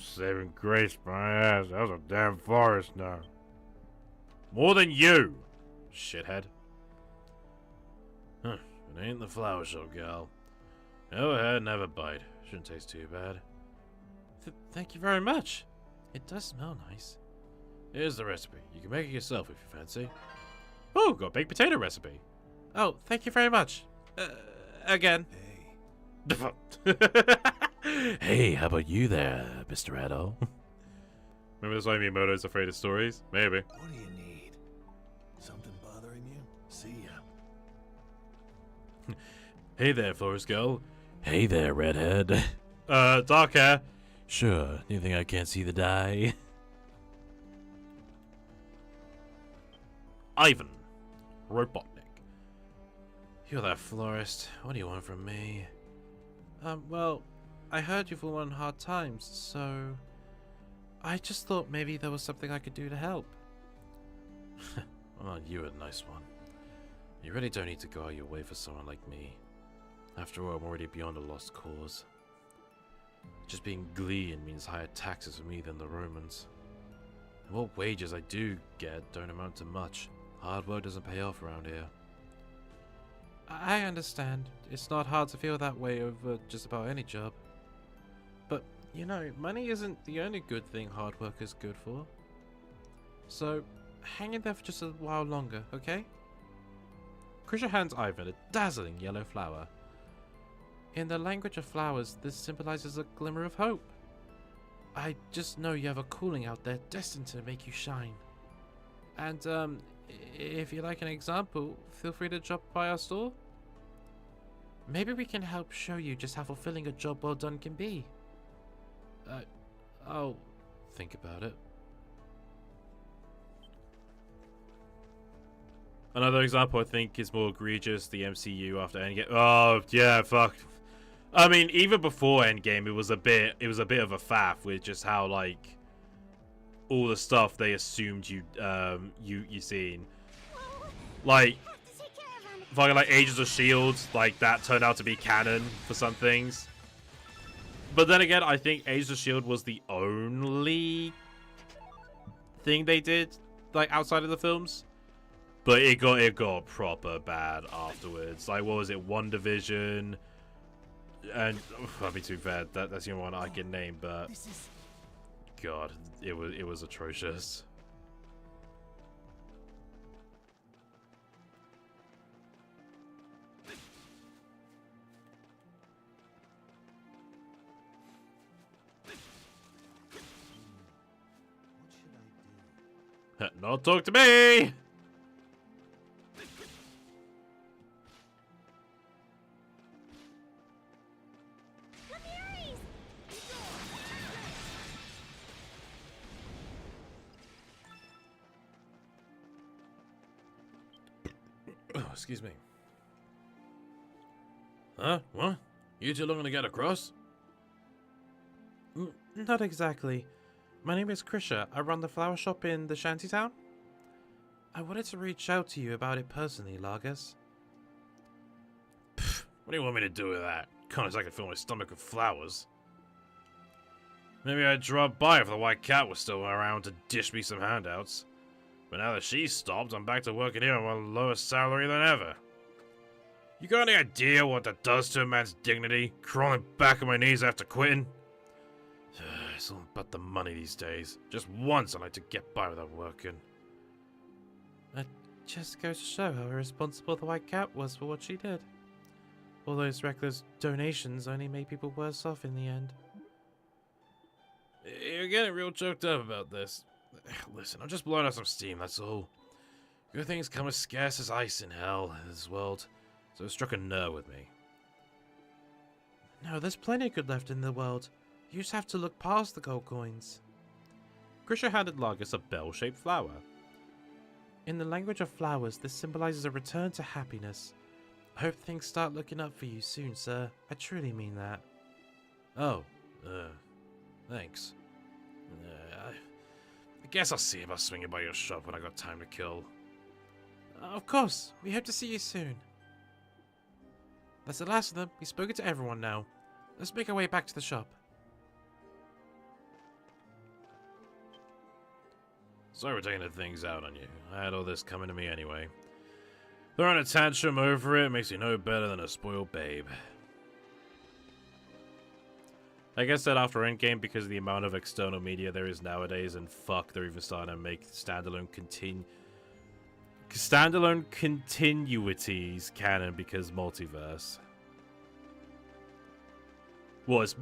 Saving grace, my ass. That was a damn forest now. More than you, shithead. Huh, it ain't the flower show, gal. Go ahead and have a bite. Shouldn't taste too bad. Thank you very much. It does smell nice. Here's the recipe. You can make it yourself if you fancy. Oh, got a baked potato recipe. Oh, thank you very much. Again. Hey, how about you there, Mr. Adult? Remember that's why Miyamoto's afraid of stories? Maybe. What do you need? Something bothering you? See ya. Hey there, Forest Girl. Hey there, redhead. Dark hair. Sure, you think I can't see the dye? Ivan. Robotnik. You're that florist. What do you want from me? Well, I heard you've all on hard times, so I just thought maybe there was something I could do to help. Well, you're a nice one. You really don't need to go out your way for someone like me. After all, I'm already beyond a lost cause. Just being Glean means higher taxes for me than the Romans. And what wages I do get don't amount to much. Hard work doesn't pay off around here. I understand. It's not hard to feel that way over just about any job. But, you know, money isn't the only good thing hard work is good for. So, hang in there for just a while longer, okay? Krisha hands Ivan a dazzling yellow flower. In the language of flowers, this symbolizes a glimmer of hope. I just know you have a calling out there destined to make you shine. And, if you like an example, feel free to drop by our store. Maybe we can help show you just how fulfilling a job well done can be. I'll think about it. Another example I think is more egregious, the MCU after Endgame. Oh, yeah, fuck. I mean, even before Endgame, it was a bit of a faff with just how, like, all the stuff they assumed you seen. Like, fucking like Agents of S.H.I.E.L.D., like, that turned out to be canon for some things. But then again, I think Agents of S.H.I.E.L.D. was the only thing they did, like, outside of the films. But it got proper bad afterwards. Like, what was it? WandaVision. And, I mean, to be fair, that's the only one I can name, but God, it was atrocious. Not talk to me! Oh, excuse me. Huh? What? You two looking to get across? Not exactly. My name is Krisha. I run the flower shop in the shantytown. I wanted to reach out to you about it personally, Largus. What do you want me to do with that? Can't exactly fill my stomach with flowers. Maybe I'd drop by if the white cat was still around to dish me some handouts. But now that she's stopped, I'm back to working here on a lower salary than ever. You got any idea what that does to a man's dignity? Crawling back on my knees after quitting? It's all about the money these days. Just once I like to get by without working. It just goes to show how irresponsible the white cat was for what she did. All those reckless donations only made people worse off in the end. You're getting real choked up about this. Listen, I'm just blowing out some steam, that's all. Good things come as scarce as ice in hell, in this world, so it struck a nerve with me. No, there's plenty good left in the world. You just have to look past the gold coins. Krisha handed Largus a bell-shaped flower. In the language of flowers, this symbolizes a return to happiness. I hope things start looking up for you soon, sir. I truly mean that. Oh, thanks. I guess I'll see about swinging by your shop when I got time to kill. Of course, we hope to see you soon. That's the last of them. We've spoken to everyone now. Let's make our way back to the shop. Sorry for taking the things out on you. I had all this coming to me anyway. Throwing a tantrum over it makes you no better than a spoiled babe. I guess that after Endgame, because of the amount of external media there is nowadays, and fuck, they're even starting to make standalone continuities canon because multiverse. What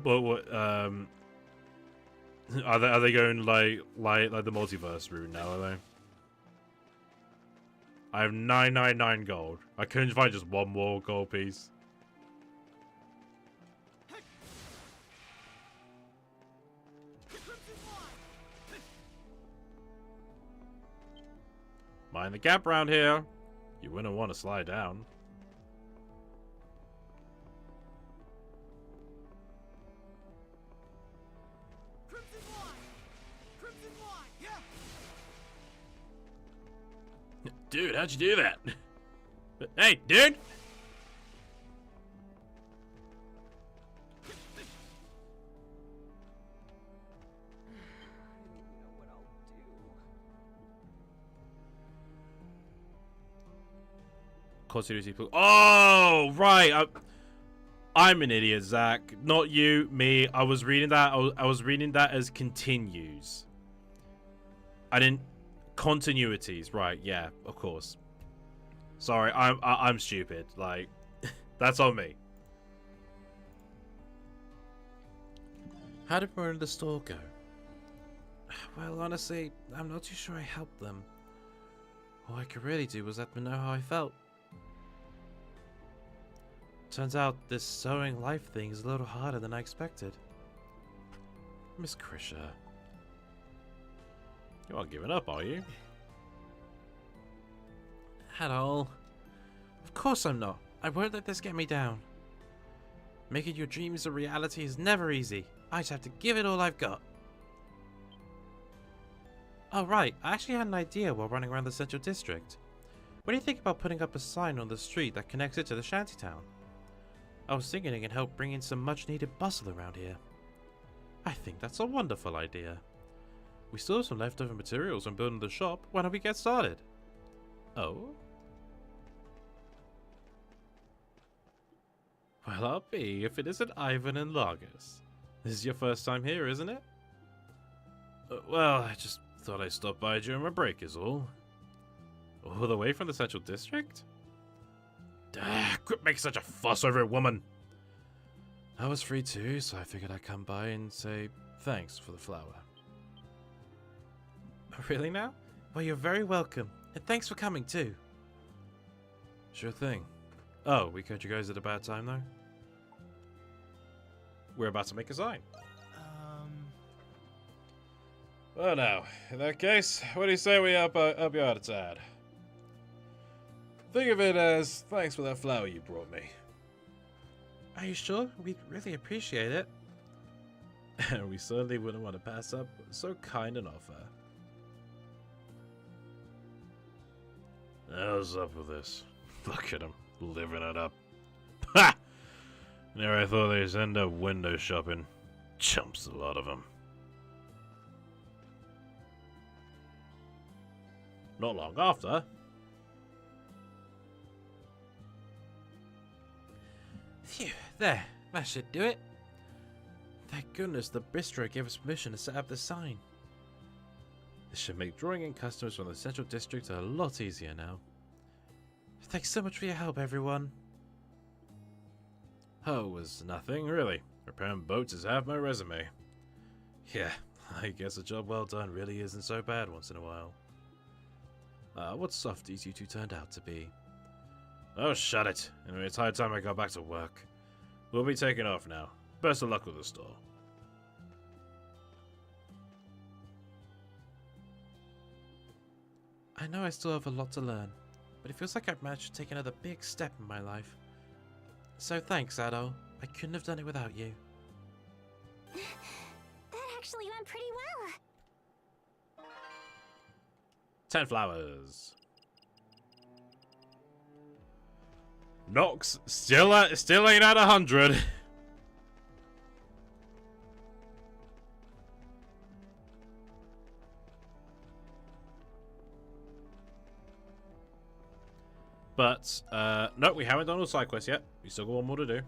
are they going like the multiverse route now, are they? I have 999 gold. I couldn't find just one more gold piece. Mind the gap round here. You wouldn't want to slide down. Dude, how'd you do that? Hey, dude! Continuity. Oh, right. I'm an idiot, Zach. Not you, me. I was reading that. I was reading that as continues. I didn't. Continuities, right? Yeah, of course. Sorry, I'm stupid. Like, that's on me. How did Maroon the store go? Well, honestly, I'm not too sure I helped them. All I could really do was let them know how I felt. Turns out this sewing life thing is a little harder than I expected. Miss Krisha. You aren't giving up, are you? At all. Of course I'm not. I won't let this get me down. Making your dreams a reality is never easy. I just have to give it all I've got. Oh right, I actually had an idea while running around the central district. What do you think about putting up a sign on the street that connects it to the shantytown? I was thinking it can help bring in some much needed bustle around here. I think that's a wonderful idea. We still have some leftover materials on building the shop. Why don't we get started? Oh? Well, I'll be if it isn't Ivan and Largus. This is your first time here, isn't it? Well, I just thought I'd stop by during my break is all. All the way from the central district? Quit making such a fuss over it, woman. I was free too, so I figured I'd come by and say thanks for the flower. Really now? Well, you're very welcome. And thanks for coming too. Sure thing. Oh, we caught you guys at a bad time though? We're about to make a sign. Well now, in that case, what do you say we up you out a tad? Think of it as thanks for that flower you brought me. Are you sure? We'd really appreciate it. We certainly wouldn't want to pass up so kind an offer. How's up with this? Look at him, living it up. Ha! Never I thought they'd end up window shopping. Chumps, a lot of them. Not long after. Phew, there. That should do it. Thank goodness the bistro gave us permission to set up the sign. This should make drawing in customers from the central district a lot easier now. Thanks so much for your help, everyone. Oh, it was nothing, really. Repairing boats is half my resume. Yeah, I guess a job well done really isn't so bad once in a while. What softies you two turned out to be. Oh, shut it. Anyway, it's high time I got back to work. We'll be taking off now. Best of luck with the store. I know I still have a lot to learn, but it feels like I've managed to take another big step in my life. So thanks, Ado. I couldn't have done it without you. That actually went pretty well. 10 flowers. Nox still ain't at 100. But no, we haven't done all the side quests yet. We still got one more to do.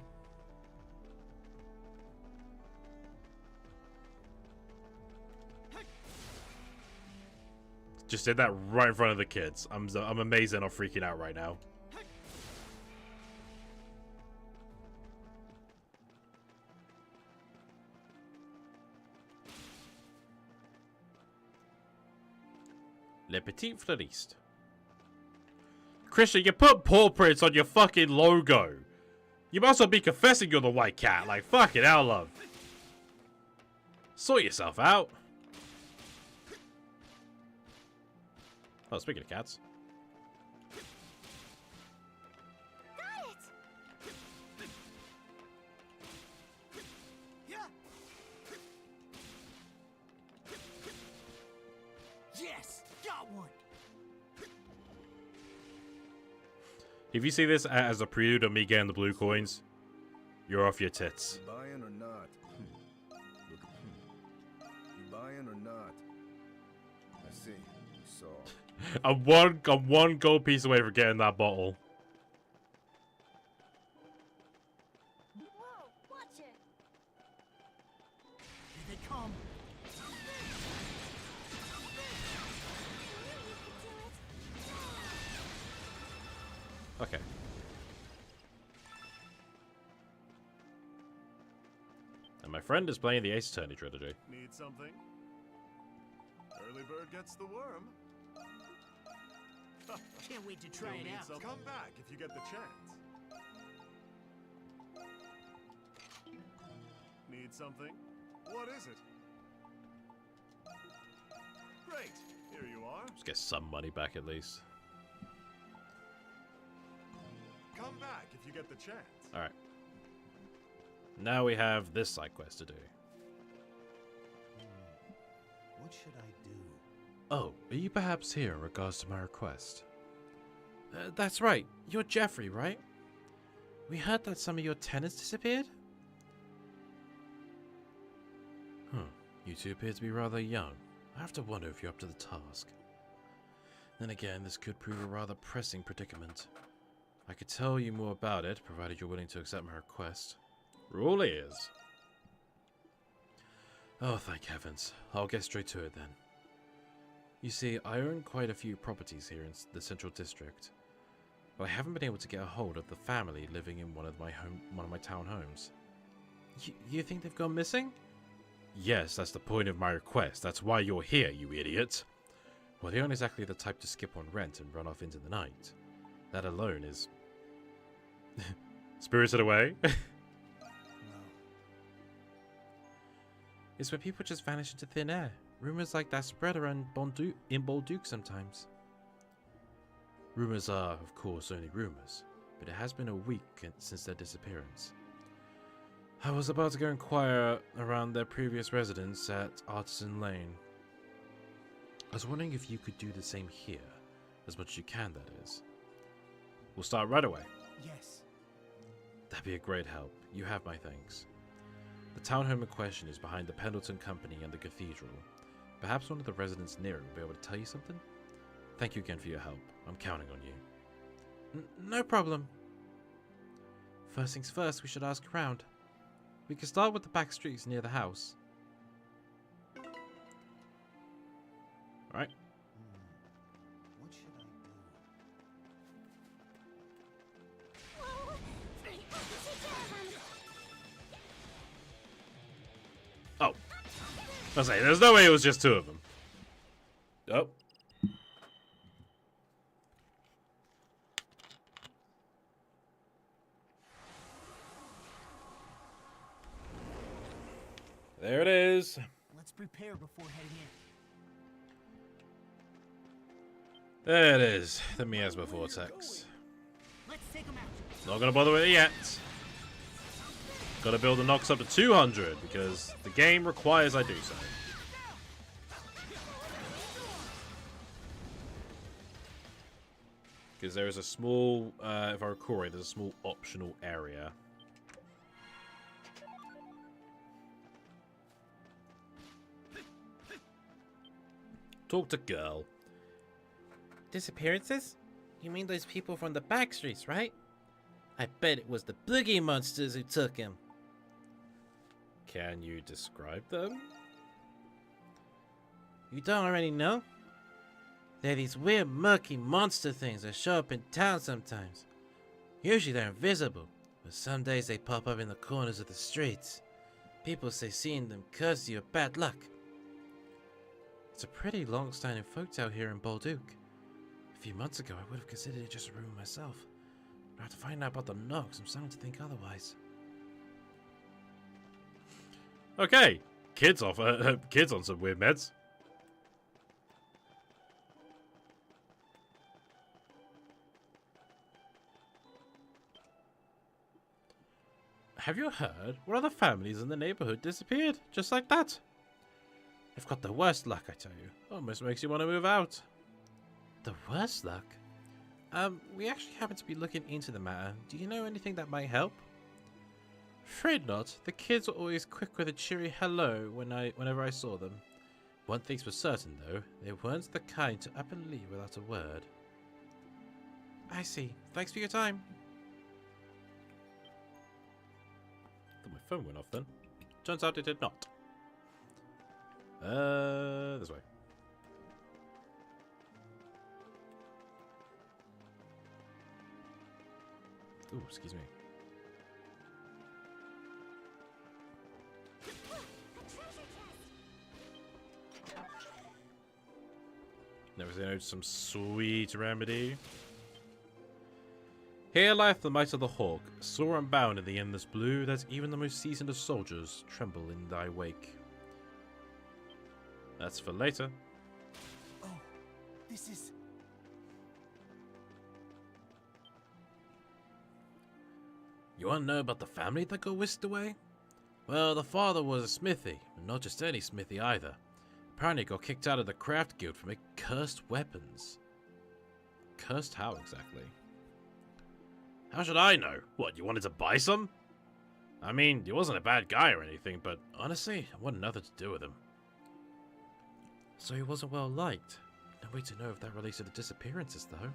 Just did that right in front of the kids. I'm amazed they're not freaking out right now. Le Petit Fleuriste. Christian, you put paw prints on your fucking logo. You must well be confessing you're the white cat. Like, fucking hell, love. Sort yourself out. Oh, speaking of cats. Got it! Yeah. Yes, got one. If you see this as a prelude of me getting the blue coins, you're off your tits. You buying or not? Look, you buying or not? I see. You saw. I'm one gold piece away from getting that bottle. Whoa, watch it! Here they come. Okay. And my friend is playing the Ace Attorney trilogy. Need something? Early bird gets the worm. Can't wait to try You'll it need out. some- Come back if you get the chance. Need something? What is it? Great. Here you are. Let's get some money back at least. Come back if you get the chance. Alright. Now we have this side quest to do. What should I do? Oh, are you perhaps here in regards to my request? That's right. You're Jeffrey, right? We heard that some of your tenants disappeared? You two appear to be rather young. I have to wonder if you're up to the task. Then again, this could prove a rather pressing predicament. I could tell you more about it, provided you're willing to accept my request. Rule is. Oh, thank heavens. I'll get straight to it then. You see, I own quite a few properties here in the Central District, but I haven't been able to get a hold of the family living in one of my town homes. You think they've gone missing? Yes, that's the point of my request. That's why you're here, you idiot. Well, they aren't exactly the type to skip on rent and run off into the night. That alone is... Spirited Away? No. It's when people just vanish into thin air. Rumors like that spread around in Bolduc sometimes. Rumors are, of course, only rumors, but it has been a week since their disappearance. I was about to go inquire around their previous residence at Artisan Lane. I was wondering if you could do the same here, as much as you can, that is. We'll start right away. Yes. That'd be a great help. You have my thanks. The townhome in question is behind the Pendleton Company and the Cathedral. Perhaps one of the residents near it will be able to tell you something? Thank you again for your help. I'm counting on you. No problem. First things first, we should ask around. We can start with the back streets near the house. Alright. What should I do? Whoa! I have to take care of them! Oh. I was saying, there's no way it was just two of them. Oh. There it is. Let's prepare before heading in. There it is. The miasma vortex. Let's take them out. Not gonna bother with it yet. Gotta build the Nox up to 200 because the game requires I do so. Because there is a small, if I recall right, there's a small optional area. Talk to girl. Disappearances? You mean those people from the back streets, right? I bet it was the boogie monsters who took him. Can you describe them? You don't already know? They're these weird murky monster things that show up in town sometimes. Usually they're invisible, but some days they pop up in the corners of the streets. People say seeing them curses you with bad luck. It's a pretty long-standing folktale here in Bolduc. A few months ago I would have considered it just a rumor myself. But after finding out about the Nox, I'm starting to think otherwise. Okay, kids off. Kids on some weird meds. Have you heard? One of the families in the neighborhood disappeared, just like that. They've got the worst luck, I tell you. Almost makes you want to move out. The worst luck? We actually happen to be looking into the matter. Do you know anything that might help? Afraid not. The kids were always quick with a cheery hello whenever I saw them. One thing's for certain, though. They weren't the kind to up and leave without a word. I see. Thanks for your time. Thought my phone went off then. Turns out it did not. This way. Ooh, excuse me. Never seen some sweet remedy. Here lieth the might of the hawk, sore and bound in the endless blue, that even the most seasoned of soldiers tremble in thy wake. That's for later. Oh, this is... You want to know about the family that got whisked away? Well, the father was a smithy, and not just any smithy either. Apparently got kicked out of the craft guild for making cursed weapons. Cursed how exactly? How should I know? What, you wanted to buy some? I mean, he wasn't a bad guy or anything, but honestly, I wanted nothing to do with him. So he wasn't well liked. No way to know if that relates to the disappearances, though.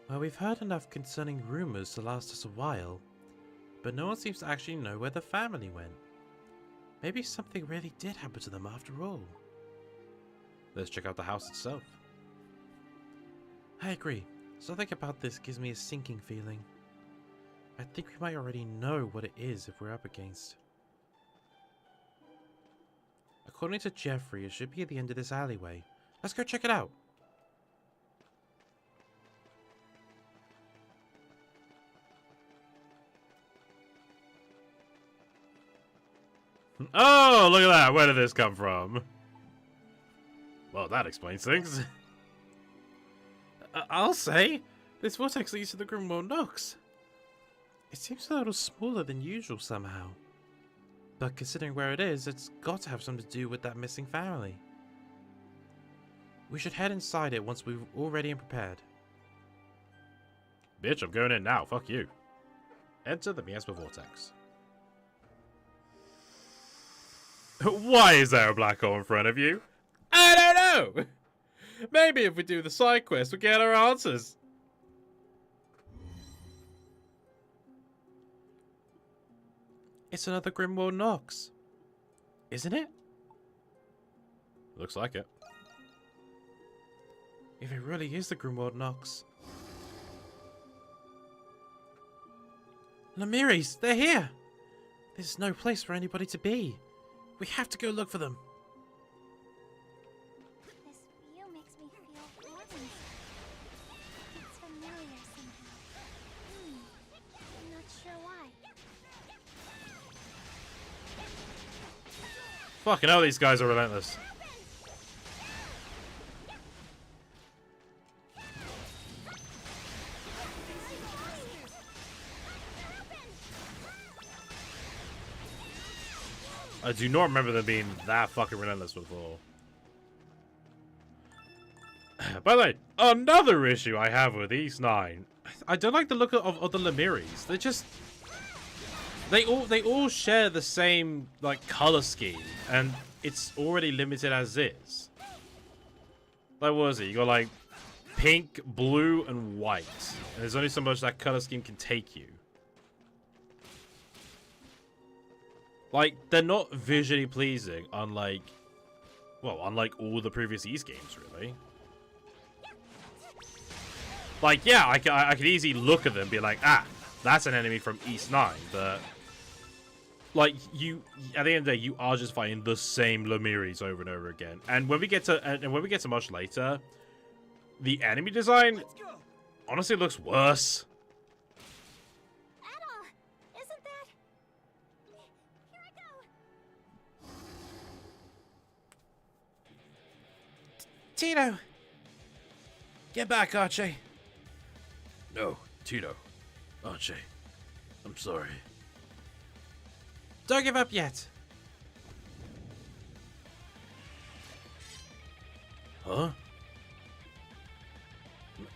Well, we've heard enough concerning rumors to last us a while, but no one seems to actually know where the family went. Maybe something really did happen to them after all. Let's check out the house itself. I agree. Something about this gives me a sinking feeling. I think we might already know what it is if we're up against. According to Jeffrey, it should be at the end of this alleyway. Let's go check it out. Oh, look at that. Where did this come from? Well, that explains things. I'll say, this vortex leads to the Grimwald Nox. It seems a little smaller than usual somehow. But considering where it is, it's got to have something to do with that missing family. We should head inside it once we're all ready and prepared. Bitch, I'm going in now. Fuck you. Enter the miasma vortex. Why is there a black hole in front of you? I don't know! Maybe if we do the side quest, we'll get our answers. It's another Grimwald Nox. Isn't it? Looks like it. If it really is the Grimwald Nox. Lamiris, they're here! There's no place for anybody to be. We have to go look for them. This view makes me feel warm. It's familiar somehow. Fucking hell, these guys are relentless. I do not remember them being that fucking relentless before. By the way, another issue I have with East 9. I don't like the look of the Lemiris. They're just... They all share the same, like, color scheme. And it's already limited as is. Like, what is it? You got, like, pink, blue, and white. And there's only so much that color scheme can take you. Like, they're not visually pleasing, unlike all the previous East games, really. Like, yeah, I could easily look at them and be like, ah, that's an enemy from East 9, but... Like, at the end of the day, you are just fighting the same Lemiris over and over again. And when we get to much later, the enemy design honestly looks worse. Tito! Get back, Archie. No, Tito. Archie. I'm sorry. Don't give up yet. Huh?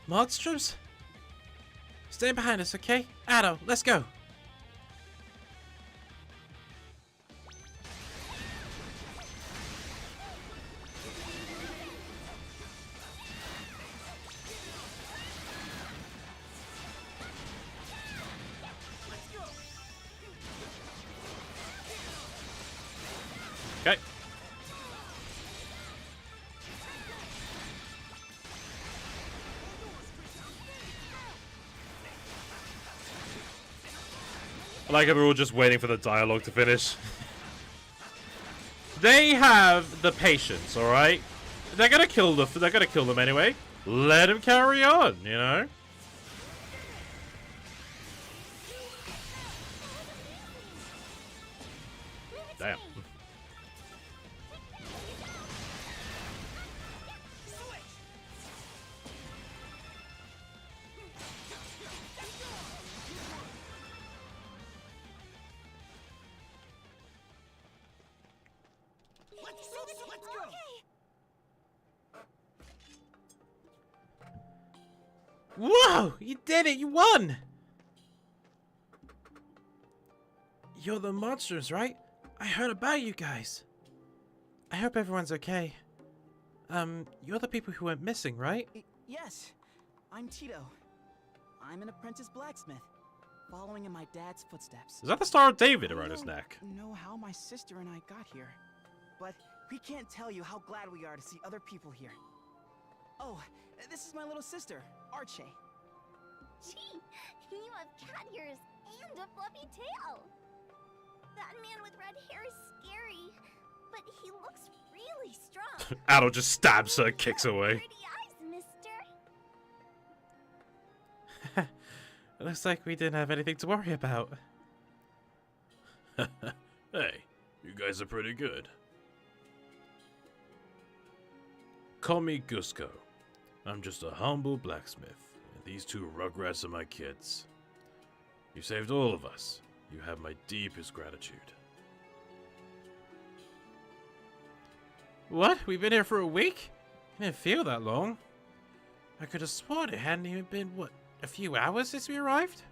Monstrums? Stay behind us, okay? Addo, let's go. Okay. I like how we're all just waiting for the dialogue to finish. They have the patience, all right? They're gonna kill them anyway. Let them carry on, you know? Damn. Whoa! You did it! You won! You're the Monsters, right? I heard about you guys. I hope everyone's okay. You're the people who went missing, right? Yes, I'm Tito. I'm an apprentice blacksmith, following in my dad's footsteps. Is that the Star of David around his neck? I don't know how my sister and I got here, but we can't tell you how glad we are to see other people here. Oh, this is my little sister, Archie. Gee, you have cat ears and a fluffy tail. That man with red hair is scary, but he looks really strong. Adol just stabs her, kicks away. Pretty eyes, mister. It looks like we didn't have anything to worry about. Hey, you guys are pretty good. Call me Gusco. I'm just a humble blacksmith, and these two rugrats are my kids. You saved all of us. You have my deepest gratitude. What? We've been here for a week? It didn't feel that long. I could have sworn it hadn't even been, what, a few hours since we arrived?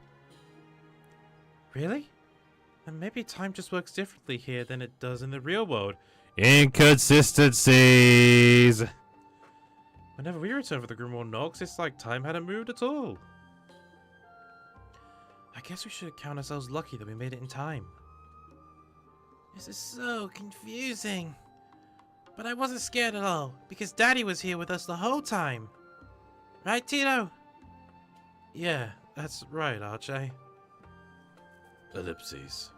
Really? Then maybe time just works differently here than it does in the real world. Inconsistencies! Whenever we return for the Grimwald Nox, it's like time hadn't moved at all. I guess we should count ourselves lucky that we made it in time. This is so confusing. But I wasn't scared at all, because Daddy was here with us the whole time. Right, Tito? Yeah, that's right, Archie. Ellipses.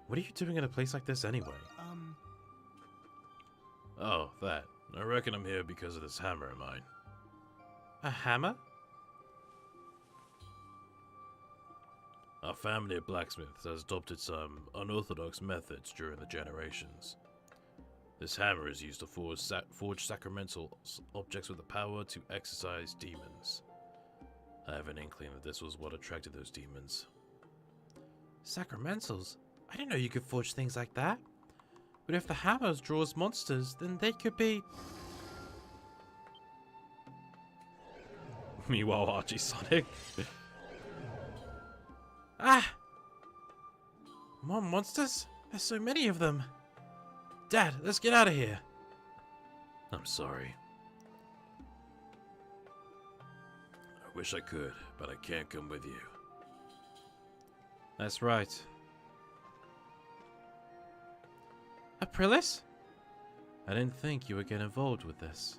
What are you doing in a place like this anyway? Oh, that. I reckon I'm here because of this hammer of mine. A hammer? Our family of blacksmiths has adopted some unorthodox methods during the generations. This hammer is used to forge sacramental objects with the power to exorcise demons. I have an inkling that this was what attracted those demons. Sacramentals? I didn't know you could forge things like that. But if the hammer draws monsters, then they could be... Meanwhile, Archie Sonic. Ah! More monsters? There's so many of them. Dad, let's get out of here. I'm sorry. I wish I could, but I can't come with you. That's right. Aprilis? I didn't think you would get involved with this.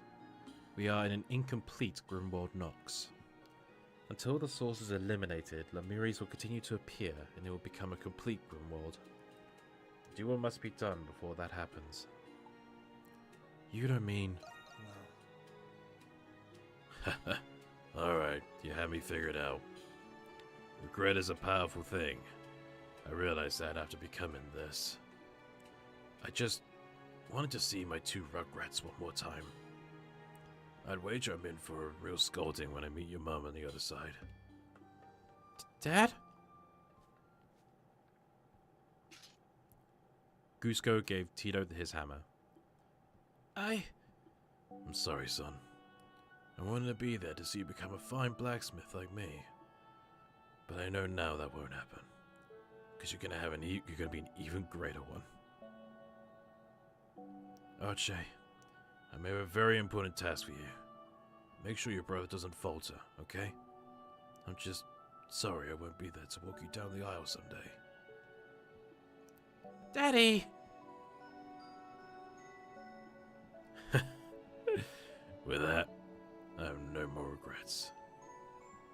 We are in an incomplete Grimworld Nox. Until the source is eliminated, Lamiris will continue to appear and it will become a complete Grimworld. Duel must be done before that happens. You don't mean... Alright, you have me figured out. Regret is a powerful thing. I realized that after becoming this. I just wanted to see my two Rugrats one more time. I'd wager I'm in for a real scolding when I meet your mom on the other side. Dad? Gusco gave Tito his hammer. I'm sorry, son. I wanted to be there to see you become a fine blacksmith like me. But I know now that won't happen. Because you're gonna be an even greater one. Archie, I may have a very important task for you. Make sure your brother doesn't falter, okay? I'm just sorry I won't be there to walk you down the aisle someday. Daddy! With that, I have no more regrets.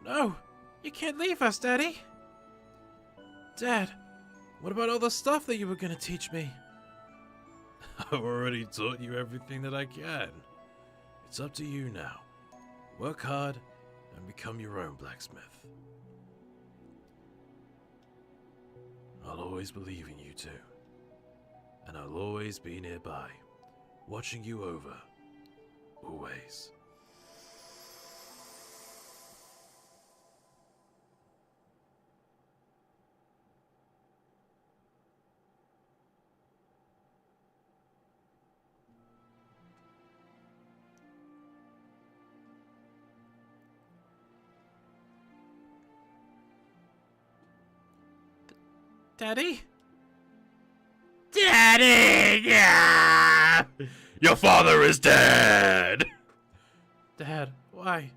No! You can't leave us, Daddy! Dad, what about all the stuff that you were gonna teach me? I've already taught you everything that I can. It's up to you now. Work hard and become your own blacksmith. I'll always believe in you too. And I'll always be nearby, watching you over. Always. Daddy? Daddy! Yeah! Your father is dead! Dad, why?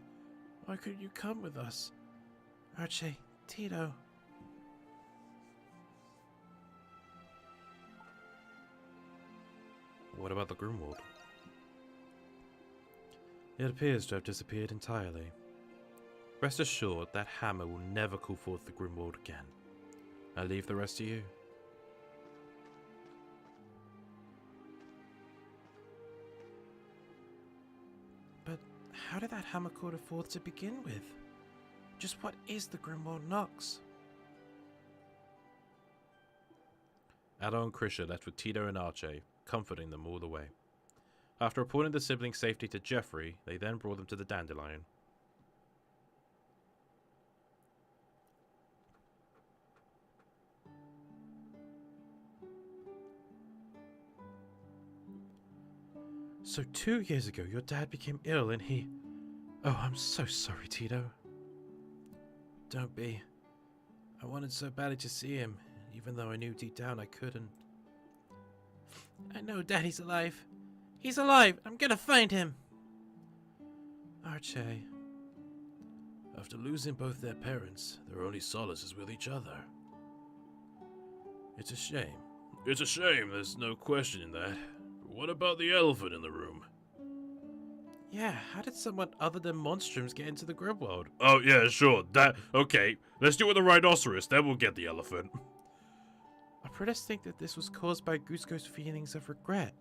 Why couldn't you come with us? Archie, Tito. What about the Grimworld? It appears to have disappeared entirely. Rest assured that hammer will never call forth the Grimworld again. I leave the rest to you. But how did that hammer call it forth to begin with? Just what is the Grimworld Nox? Adol and Krisha left with Tito and Archie, comforting them all the way. After reporting the siblings' safety to Jeffrey, they then brought them to the Dandelion. So 2 years ago, your dad became ill and he... Oh, I'm so sorry, Tito. Don't be. I wanted so badly to see him, even though I knew deep down I couldn't. I know Daddy's alive. He's alive! I'm gonna find him! Archie. After losing both their parents, their only solace is with each other. It's a shame. It's a shame, there's no question in that. But what about the elephant in the room? Yeah, how did someone other than Monstrums get into the Grimworld? Oh, yeah, sure. Okay, let's do it with the rhinoceros, then we'll get the elephant. Apprentice think that this was caused by Gusco's feelings of regret.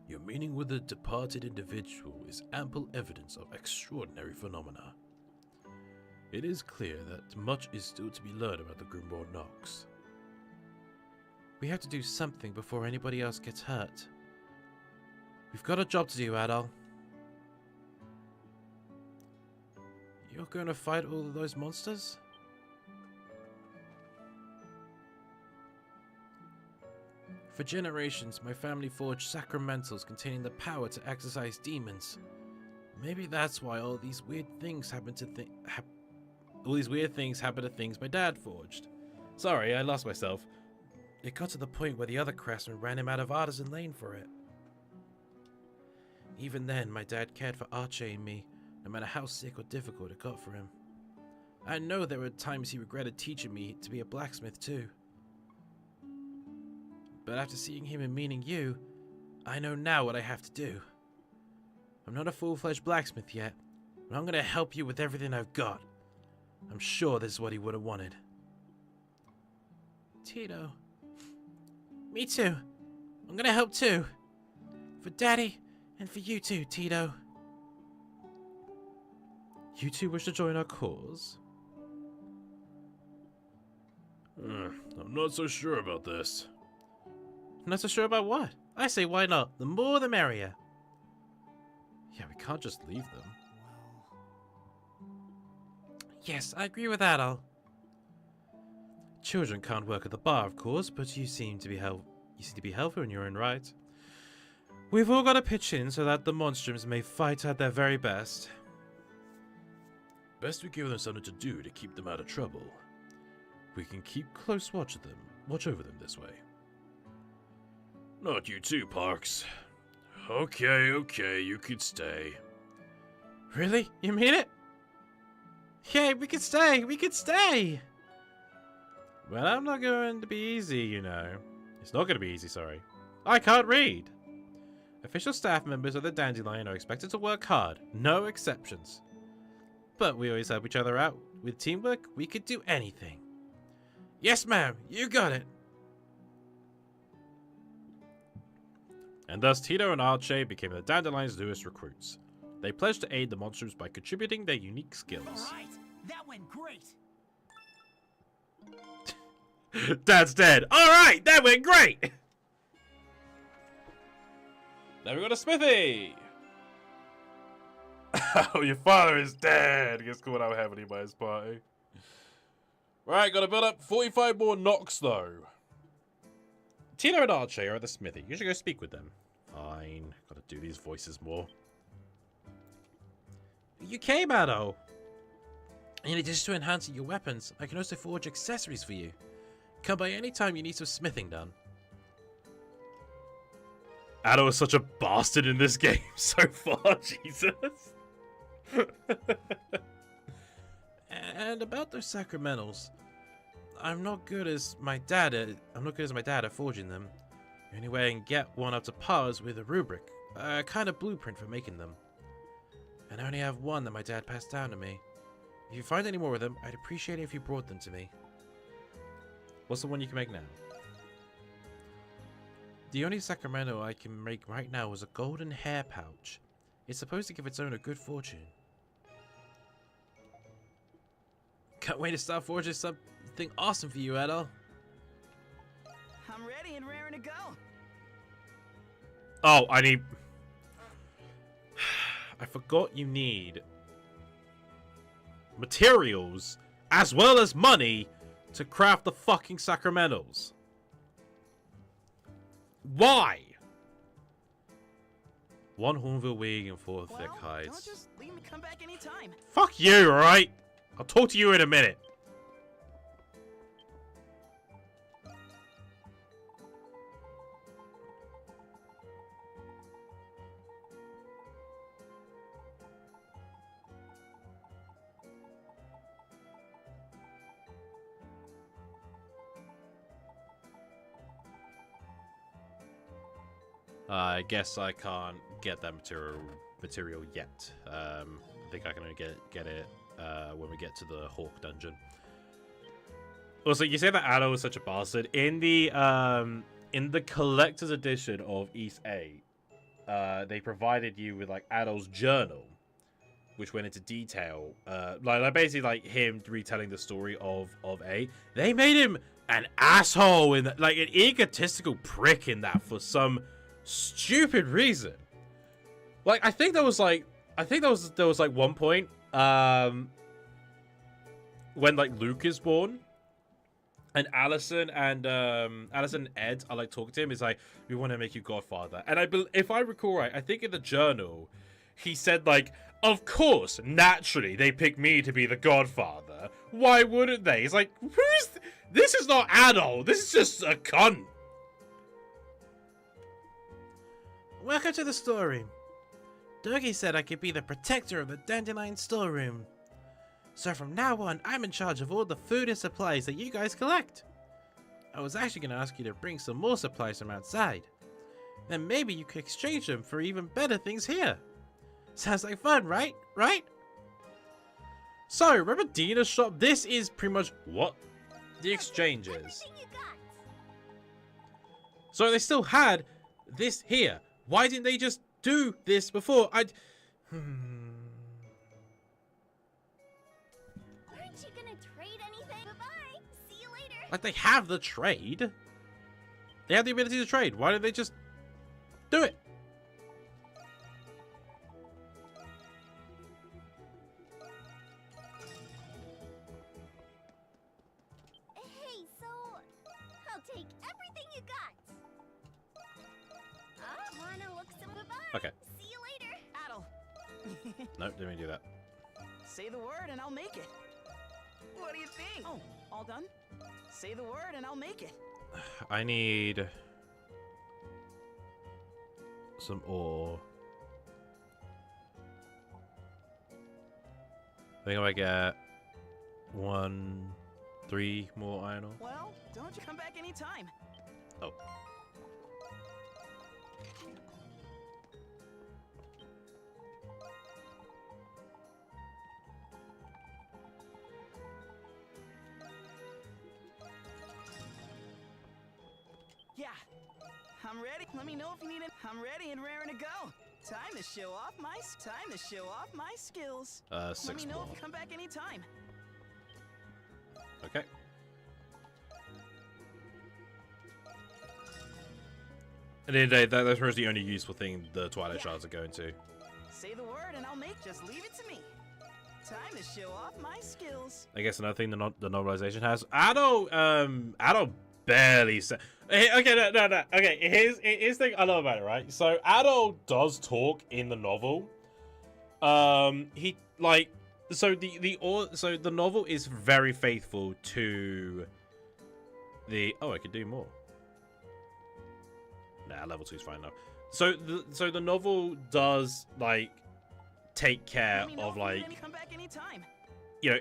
Your meeting with a departed individual is ample evidence of extraordinary phenomena. It is clear that much is still to be learned about the Grimborn Nox. We have to do something before anybody else gets hurt. We've got a job to do, Adol. You're going to fight all of those monsters? For generations, my family forged sacramentals containing the power to exorcise demons. Maybe that's why all these weird things happen to things my dad forged. Sorry, I lost myself. It got to the point where the other craftsmen ran him out of Artisan Lane for it. Even then, my dad cared for Archie and me, no matter how sick or difficult it got for him. I know there were times he regretted teaching me to be a blacksmith too. But after seeing him and meeting you, I know now what I have to do. I'm not a full-fledged blacksmith yet, but I'm going to help you with everything I've got. I'm sure this is what he would have wanted. Tito. Me too. I'm going to help too. For Daddy, and for you too, Tito. You two wish to join our cause? I'm not so sure about this. Not so sure about what? I say why not? The more the merrier. Yeah, we can't just leave them. Yes, I agree with that, Al. Children can't work at the bar, of course, but you seem to be helpful in your own right. We've all got to pitch in so that the Monstrums may fight at their very best. Best we give them something to do to keep them out of trouble. We can keep close watch over them this way. Not you too, Parks. Okay, you could stay. Really? You mean it? Yay, we could stay! Well, I'm not going to be easy, you know. It's not going to be easy, sorry. I can't read! Official staff members of the Dandelion are expected to work hard, no exceptions. But we always help each other out. With teamwork, we could do anything. Yes, ma'am, you got it. And thus Tito and Archie became the Dandelion's newest recruits. They pledged to aid the Monstrums by contributing their unique skills. Alright, that went great! Dad's dead! Alright, that went great! Now we got a smithy! Oh, your father is dead! Gets called out heavily by his party. Right, gotta build up 45 more knocks though. Tito and Archie are at the smithy. You should go speak with them. Fine. Gotta do these voices more. You came, Addo. In addition to enhancing your weapons, I can also forge accessories for you. Come by any time you need some smithing done. Addo is such a bastard in this game so far, Jesus. And about those sacramentals, I'm not good as my dad at forging them. The only way I can get one up to par is with a rubric, a kind of blueprint for making them. And I only have one that my dad passed down to me. If you find any more of them, I'd appreciate it if you brought them to me. What's the one you can make now? The only sacramento I can make right now is a golden hair pouch. It's supposed to give its owner good fortune. Can't wait to start forging something awesome for you, Adol. I'm ready and raring to go. Oh, I need... I forgot you need materials as well as money to craft the fucking sacramentals. Why? 1 Hornville wig and 4 thick hides. Don't just leave me come back anytime. Fuck you, alright? I'll talk to you in a minute. I guess I can't get that material yet. I think I can only get it when we get to the Hawk dungeon. Also, you say that Addo is such a bastard. In the collector's edition of East 8, they provided you with like Addo's journal, which went into detail, like basically like him retelling the story of A. They made him an asshole in that, like an egotistical prick in that for some stupid reason. Like I think there was like one point when like Luke is born. And Allison and Ed are like talking to him. He's like, "We want to make you Godfather." And if I recall right, I think in the journal, he said like, "Of course, naturally, they pick me to be the Godfather. Why wouldn't they?" He's like, this is not adult. This is just a cunt. Welcome to the storeroom. Dougie said I could be the protector of the Dandelion storeroom. So from now on, I'm in charge of all the food and supplies that you guys collect. I was actually going to ask you to bring some more supplies from outside. Then maybe you could exchange them for even better things here. Sounds like fun, right? Right? So, remember Dina's shop? This is pretty much what the exchange is. So they still had this here. Why didn't they just do this before? Aren't you gonna trade anything? Bye-bye. See you later. Like, they have the trade. They have the ability to trade. Why don't they just do it? Hey, so I'll take everything you got. Wanna look some? Bye-bye. Okay. See you later. Adel. No, didn't mean to do that. Say the word and I'll make it. What do you think? Oh, all done? Say the word and I'll make it. I need some ore. I think I might get 3 more iron ore. Well, don't you come back anytime. Oh. Yeah, I'm ready. Let me know if you need it. I'm ready and raring to go. Time to show off my skills. 6 Let me know more. if you come back anytime. Okay. At the end of the day, that's pretty much the only useful thing the Twilight Shards are going to. Say the word and I'll make. Just leave it to me. Time to show off my skills. I guess another thing the novelization has. Addo barely said. Okay, no. Okay, here's the thing I love about it, right? So Addo does talk in the novel. He like so the novel is very faithful to the. Oh, I could do more. Nah, level 2 is fine now. So the novel does like take care of like. Come back anytime. You know,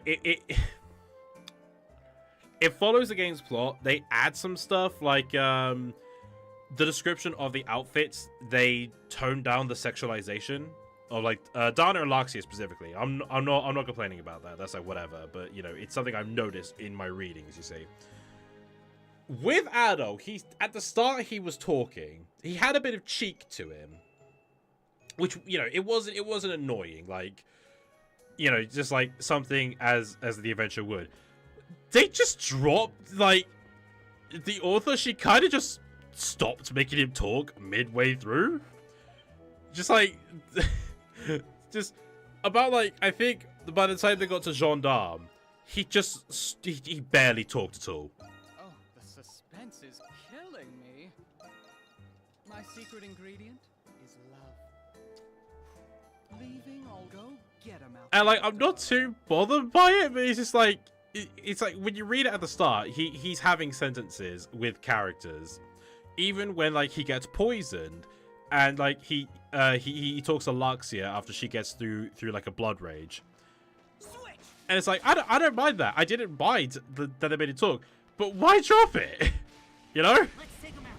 it follows the game's plot. They add some stuff like the description of the outfits. They tone down the sexualization of like Dana and Laxia specifically. I'm not complaining about that. That's like whatever. But you know, it's something I've noticed in my readings. You see, with Addo, at the start he was talking. He had a bit of cheek to him, which you know it wasn't annoying. Like you know, just like something as the adventure would. They just dropped, like, the author, she kind of just stopped making him talk midway through. Just, like, just about, like, I think by the time they got to Gendarme, he barely talked at all. Oh, the suspense is killing me. My secret ingredient is love. Leaving, I'll go get him out. And, like, I'm not too bothered by it, but it's just, like, it's like when you read it at the start, he's having sentences with characters, even when like he gets poisoned, and like he talks to Laxia after she gets through like a blood rage, and it's like I don't mind that. I didn't mind that they made it talk, but why drop it? You know? Let's take him out.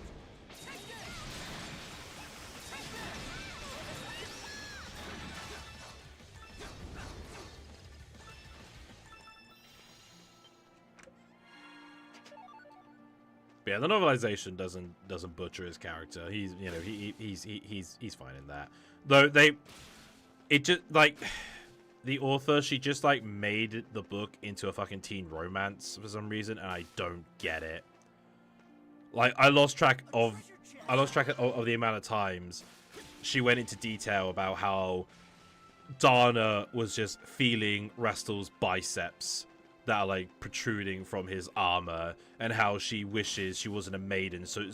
But yeah, the novelization doesn't butcher his character. He's he's fine in that. Though it just like the author, she just like made the book into a fucking teen romance for some reason, and I don't get it. Like, I lost track of the amount of times she went into detail about how Dana was just feeling Rastal's biceps that are like protruding from his armor, and how she wishes she wasn't a maiden, so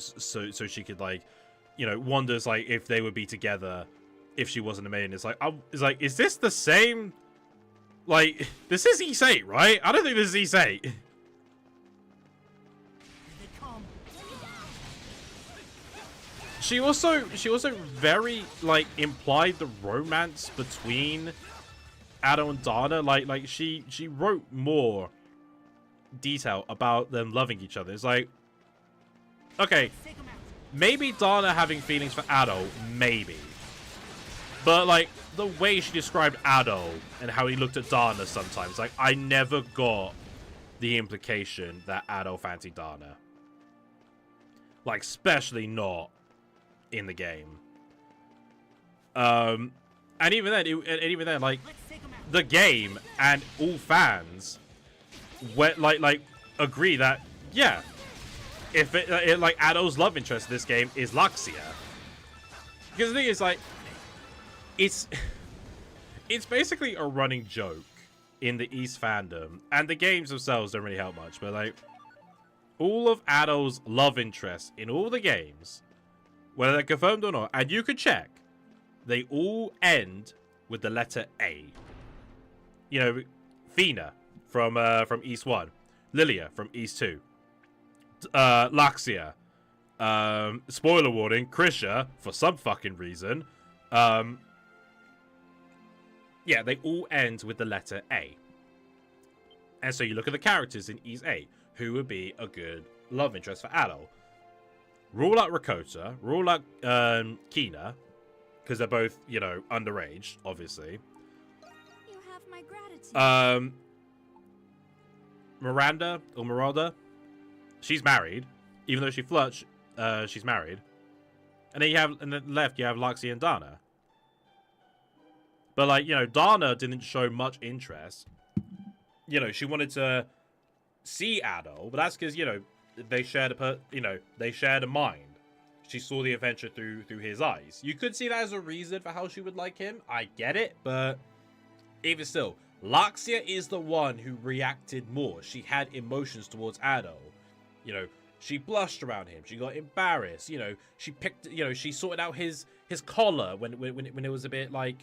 she could, like, you know, wonders like if they would be together if she wasn't a maiden. It's like, is this the same? Like, this is Ys 8, right? I don't think this is Ys 8. She also very, like, implied the romance between Ado and Dana. Like she wrote more detail about them loving each other. It's like, okay, maybe Dana having feelings for Ado, maybe. But, like, the way she described Ado and how he looked at Dana sometimes, like, I never got the implication that Ado fancied Dana. Like, especially not in the game. And even then, like, the game and all fans like agree that, yeah, if it like, Ado's love interest in this game is Luxia. Because the thing is, like, it's basically a running joke in the East fandom, and the games themselves don't really help much, but, like, all of Ado's love interests in all the games, whether they're confirmed or not, and you can check, they all end with the letter A. You know, Fina from East 1, Lilia from East 2, Luxia, spoiler warning, Krisha, for some fucking reason, yeah, they all end with the letter A. And so you look at the characters in Ys 8, who would be a good love interest for Ado. Rule out Rakota, rule out Kina, because they're both, you know, underage, obviously. You have my gratitude. Miranda, she's married. Even though she flirts, she's married. And then you have, and then left, you have Luxia and Dana. But, like, you know, Dana didn't show much interest. You know, she wanted to see Ado, but that's because, you know, they shared a mind. She saw the adventure through his eyes. You could see that as a reason for how she would like him. I get it, but even still, Luxia is the one who reacted more. She had emotions towards Ado. You know, she blushed around him. She got embarrassed. You know, she picked. You know, she sorted out his collar when it was a bit, like,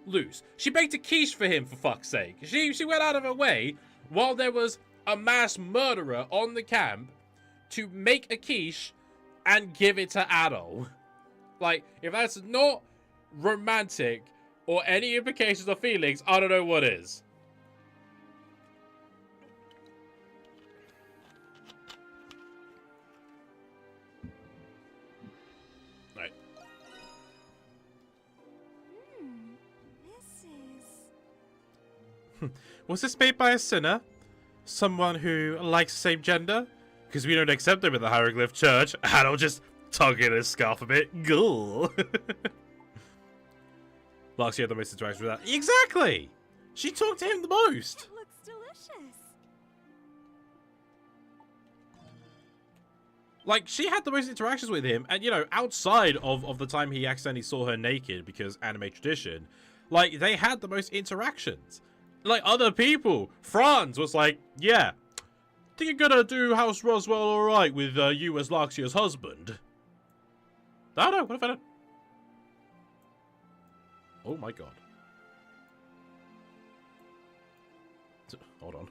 loose. She baked a quiche for him, for fuck's sake. She went out of her way while there was a mass murderer on the camp to make a quiche and give it to Ado. Like, if that's not romantic or any implications of feelings, I don't know what is. Right. This is... Was this made by a sinner? Someone who likes the same gender? Because we don't accept them in the Hieroglyph Church. Ado just tugging his scarf a bit. Ghoul. Luxia had the most interaction with that. Exactly! She talked to him the most. It looks delicious. Like, she had the most interactions with him, and, you know, outside of the time he accidentally saw her naked because anime tradition, like, they had the most interactions. Like, other people. Franz was like, yeah, think you're gonna do House Roswell alright with you as Luxia's husband? I don't know, what if I don't? Oh my god. Hold on.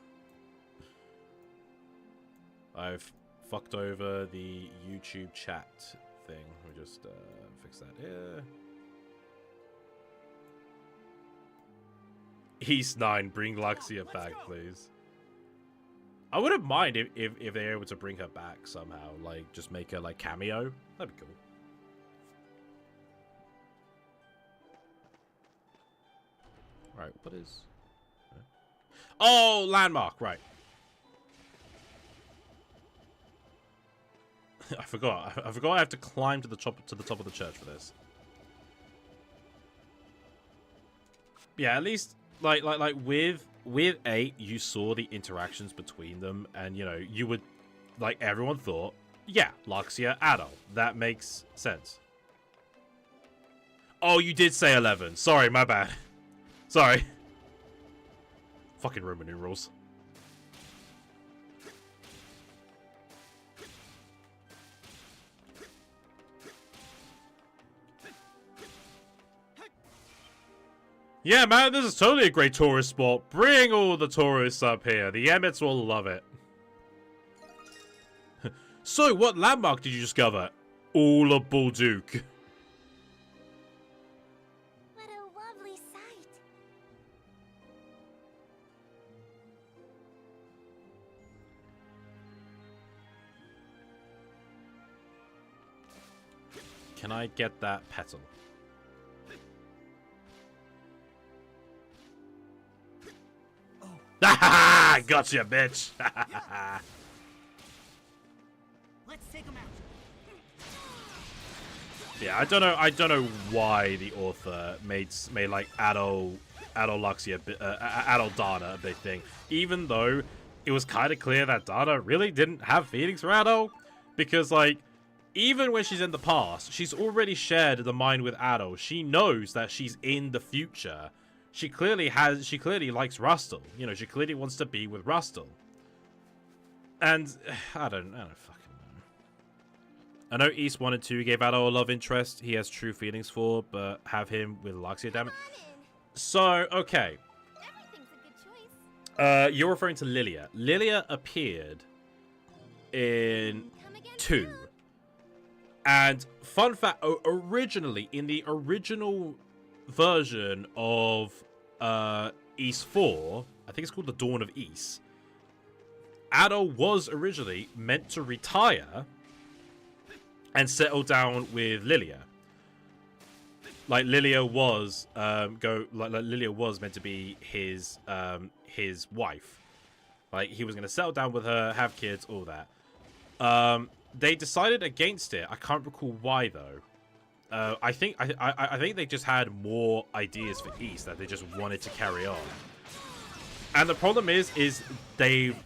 I've fucked over the YouTube chat thing. Let me just fix that here. East 9, bring Luxia back, please. I wouldn't mind if they're able to bring her back somehow. Like, just make her, like, cameo. That'd be cool. Right, what is... Oh, landmark, right. I forgot I have to climb to the top of the church for this. Yeah, at least like with 8, you saw the interactions between them, and you know, you would, like, everyone thought, yeah, Luxia, adult. That makes sense. Oh, you did say 11. Sorry, my bad. Sorry. Fucking Roman numerals. Yeah, man, this is totally a great tourist spot. Bring all the tourists up here. The Emmets will love it. So, what landmark did you discover? All of Bulduke. What a lovely sight. Can I get that petal? Ha gotcha, bitch! Let's take him out. Yeah, I don't know why the author made like adult Luxia, adult Dana a big thing, even though it was kind of clear that Dana really didn't have feelings for Adult, because like even when she's in the past, she's already shared the mind with Adult. She knows that she's in the future. She clearly likes Rustle. You know, she clearly wants to be with Rustle. And I don't fucking know. I know East 1 and 2 gave Adult a love interest he has true feelings for, but have him with Luxia, damn it. So, okay. Everything's a good choice. You're referring to Lilia. Lilia appeared in 2. And fun fact, originally, in the original version of East 4, I think it's called the Dawn of East, Adult was originally meant to retire and settle down with Lilia. Like Lilia was Lilia was meant to be his wife. Like he was going to settle down with her, have kids, all that. They decided against it. I can't recall why though. I think they just had more ideas for East that they just wanted to carry on. And the problem is they've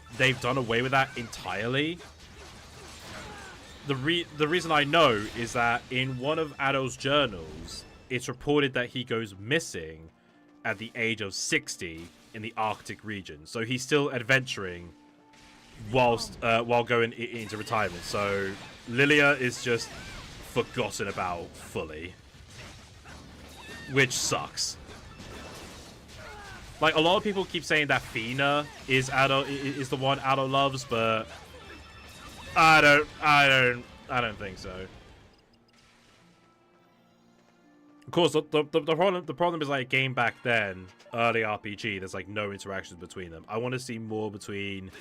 done away with that entirely. The reason I know is that in one of Adol's journals, it's reported that he goes missing at the age of 60 in the Arctic region. So he's still adventuring whilst while going into retirement. So Lilia is just forgotten about fully, which sucks. Like a lot of people keep saying that Fina is the one Adol loves, but I don't think so. Of course, the problem is like a game back then, early RPG. There's like no interactions between them. I want to see more between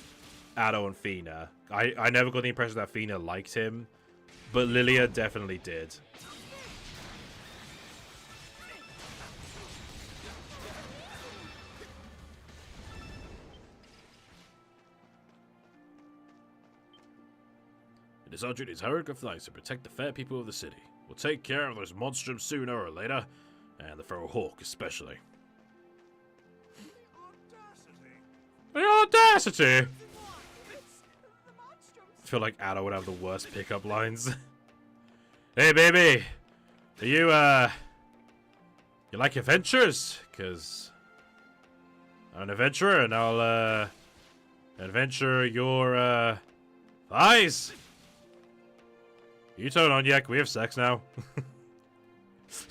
Adol and Fina. I never got the impression that Fina liked him. But Lilia definitely did. It is our duty as Herrick of Knights to protect the fair people of the city. We'll take care of those Monstrum sooner or later, and the Feral Hawk especially. The audacity! I feel like Adol would have the worst pickup lines. Hey, baby! Are you, you like adventures? Because I'm an adventurer, and I'll, adventure your, thighs! You turn on, yeah, can we have sex now?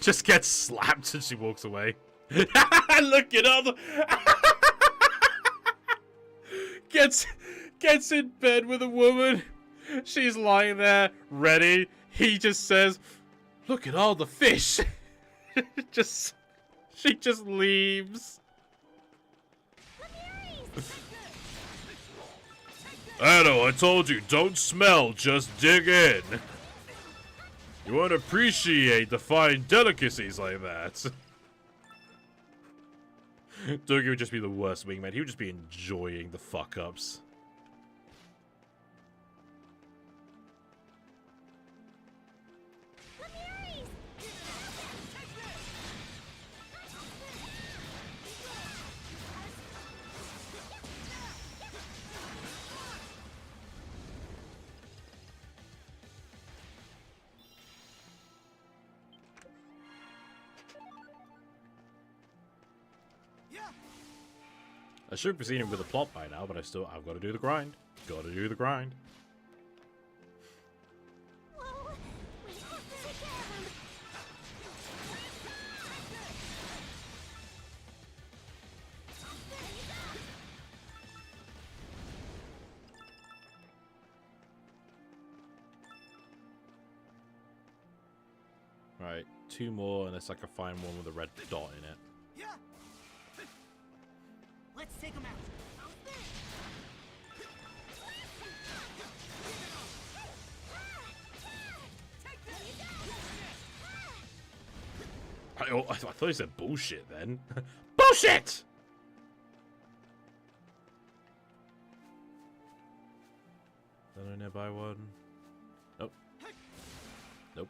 Just gets slapped and she walks away. Look at all the... Gets in bed with a woman. She's lying there, ready. He just says, look at all the fish. She just leaves. Adol, I told you, don't smell, just dig in. You won't appreciate the fine delicacies like that. Dougie would just be the worst wingman. He would just be enjoying the fuck-ups. I should be proceeding with the plot by now, but I've got to do the grind. Got to do the grind. Whoa, we have to take care of him. Right, 2 more, unless I can find one with a red dot in it. Yeah. Let's take him out. I thought he said bullshit then. Bullshit! Another nearby one. Nope. Nope.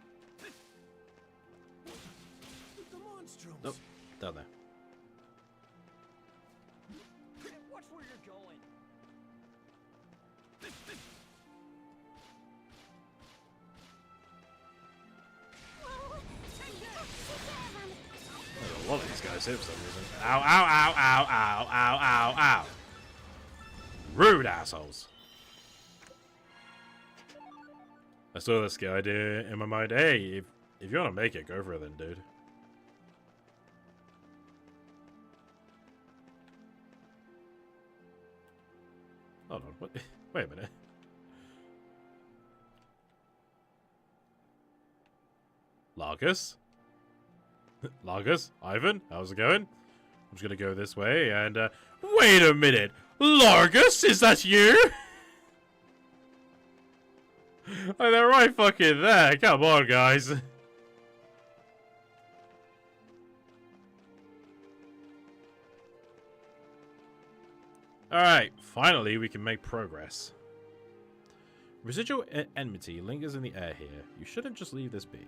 The Monstrums. Nope. Down there. Watch where you're going. Whoa, we have to take care of him. A lot of these guys hit for some reason. Ow, ow, ow, ow, ow, ow, ow, ow. Rude assholes. I saw this guy idea in my mind. Hey, if you want to make it, go for it then, dude. Hold on, what? Wait a minute. Largus? Largus? Ivan? How's it going? I'm just gonna go this way and, wait a minute! Largus, is that you? Oh, they're right fucking there. Come on, guys. Alright, finally we can make progress. Residual enmity lingers in the air here. You shouldn't just leave this be.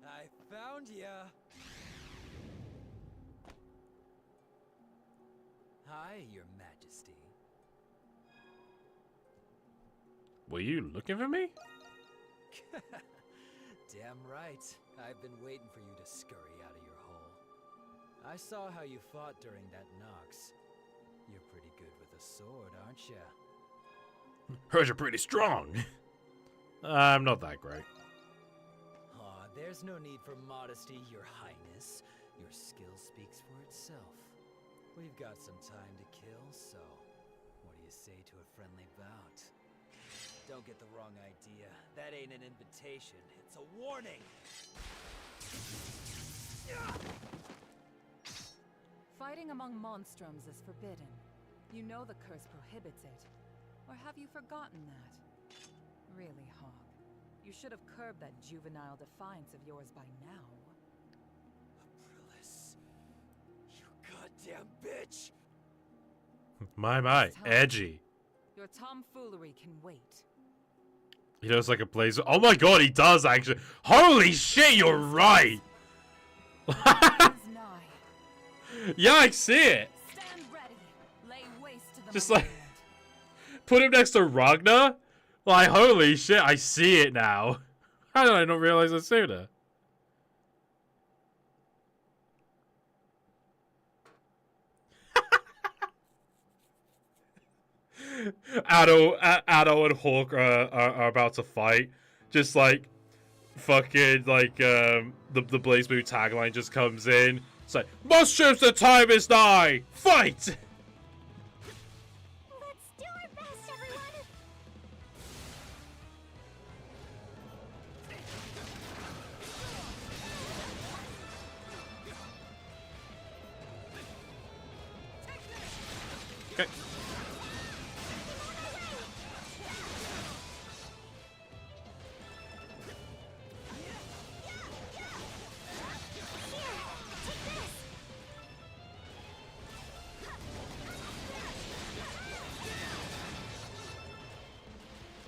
I found ya. Hi, Your Majesty. Were you looking for me? Damn right. I've been waiting for you to scurry out of your hole. I saw how you fought during that Nox. You're pretty good with a sword, aren't ya? Heard you're pretty strong. I'm not that great. Aw, there's no need for modesty, Your Highness. Your skill speaks for itself. We've got some time to kill, so what do you say to a friendly bout? Don't get the wrong idea. That ain't an invitation, it's a warning! Fighting among Monstrums is forbidden. You know the curse prohibits it. Or have you forgotten that? Really, Hawk. You should have curbed that juvenile defiance of yours by now. Aprilis, you goddamn bitch! My, edgy. Your tomfoolery can wait. He looks like a blazer. Oh my god, he does actually. Holy shit, you're right! Is nigh. Yeah, I see it. Stand ready. Lay waste to the Just like, land. put him next to Ragnar? Like, holy shit, I see it now. How did I not realize that sooner? Addo and Hawk are about to fight. Just like, fucking, like, the Blaze Blue tagline just comes in. It's like, Monstrum, the time is nigh! Fight! Let's do our best, everyone! Okay.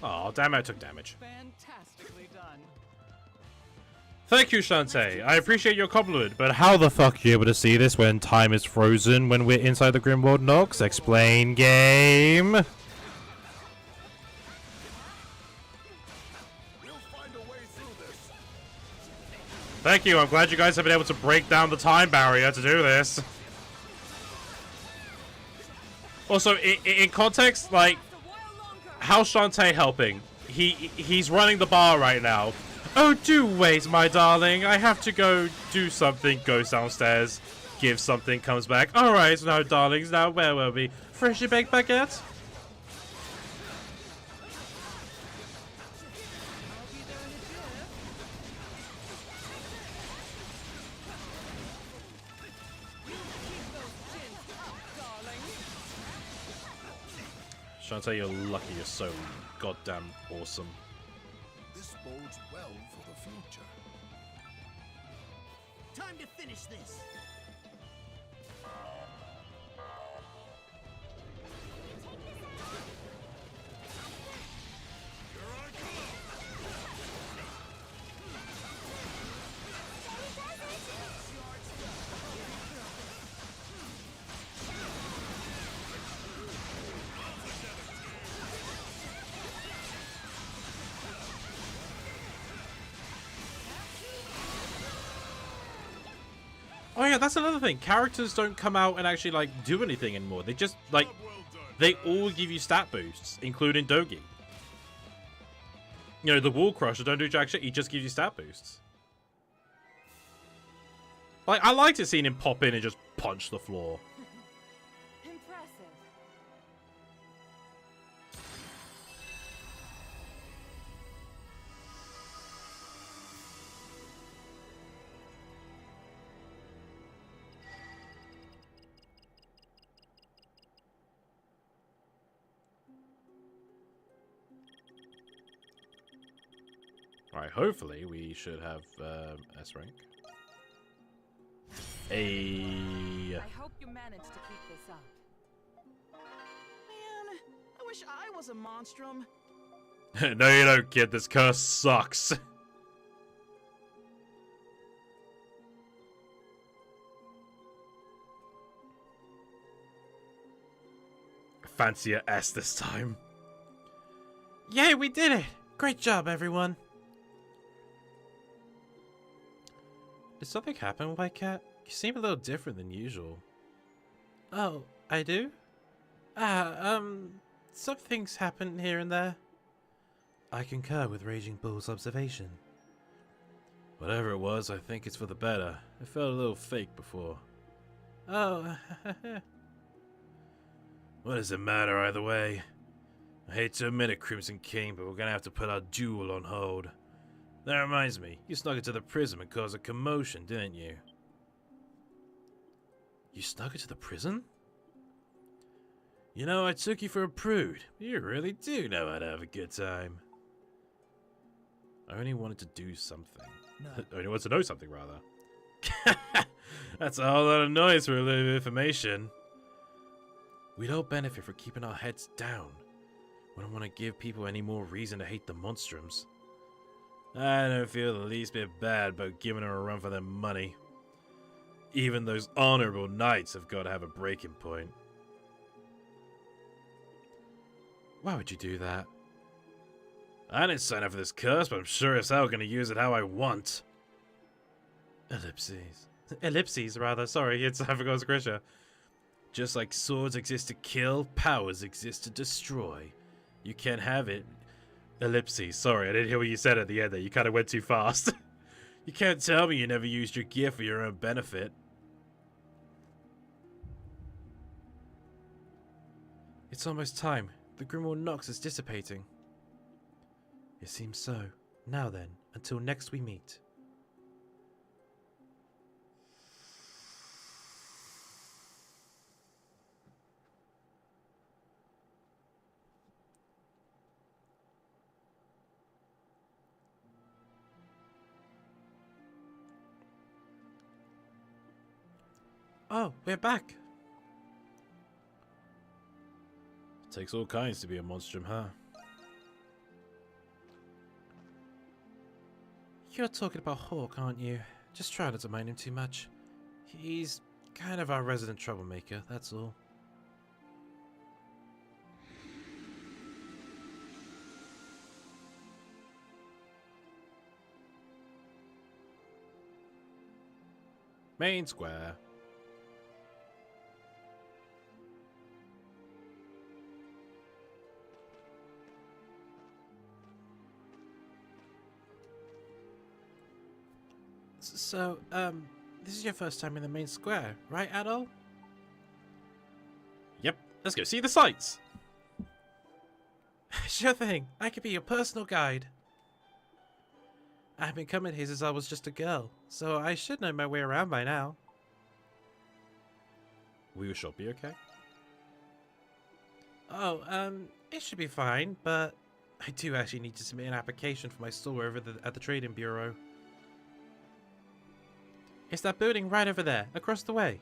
Oh, damn it, I took damage. Fantastically done. Thank you, Shantae. I appreciate your compliment, but how the fuck are you able to see this when time is frozen when we're inside the Grimworld Nox? Explain, game. We'll find a way through this. Thank you. I'm glad you guys have been able to break down the time barrier to do this. Also, in context, like, how's Shantae helping? He's running the bar right now. Oh, do wait, my darling. I have to go do something. Goes downstairs, gives something, comes back. All right, now, darlings, now where were we? Freshly baked baguette? Shantae, you're lucky. You're so goddamn awesome. This bodes well for the future. Time to finish this. Oh yeah, that's another thing. Characters don't come out and actually like do anything anymore. They just like they all give you stat boosts, including Dogi. You know, the Wall Crusher don't do jack shit. He just gives you stat boosts. Like I liked it seeing him pop in and just punch the floor. Impressive. Alright, hopefully we should have S rank. I hope you manage to keep this up. Man, I wish I was a monstrum. No, you don't, kid. This curse sucks. Fancier S this time. Yay, we did it! Great job, everyone. Did something happen, White Cat? You seem a little different than usual. Oh, I do? Some things happen here and there. I concur with Raging Bull's observation. Whatever it was, I think it's for the better. It felt a little fake before. Oh, What does it matter either way? I hate to admit it, Crimson King, but we're gonna have to put our duel on hold. That reminds me, you snuck into the prison and caused a commotion, didn't you? You snuck into the prison? You know, I took you for a prude. You really do know how to have a good time. I only wanted to do something. No. I only wanted to know something, rather. That's a whole lot of noise for a little bit of information. We'd all benefit from keeping our heads down. We don't want to give people any more reason to hate the Monstrums. I don't feel the least bit bad about giving them a run for their money. Even those honorable knights have got to have a breaking point. Why would you do that? I didn't sign up for this curse, but I'm sure as hell going to use it how I want. Ellipses. Ellipses, rather. Sorry, I forgot it's Grisha. Just like swords exist to kill, powers exist to destroy. You can't have it. Ellipses. Sorry, I didn't hear what you said at the end there. You kind of went too fast. You can't tell me you never used your gear for your own benefit. It's almost time. The Grimworld Nox is dissipating. it seems so. Now then, until next we meet. Oh, we're back. Takes all kinds to be a monstrum, huh? You're talking about Hawk, aren't you? Just try not to mind him too much. He's kind of our resident troublemaker, that's all. Main square. So, this is your first time in the main square, right, Adol? Yep, let's go see the sights. Sure thing. I could be your personal guide. I've been coming here since I was just a girl, so I should know my way around by now. Will your shop be okay? Oh, it should be fine, but I do actually need to submit an application for my store over at the Trading Bureau. It's that building right over there, across the way.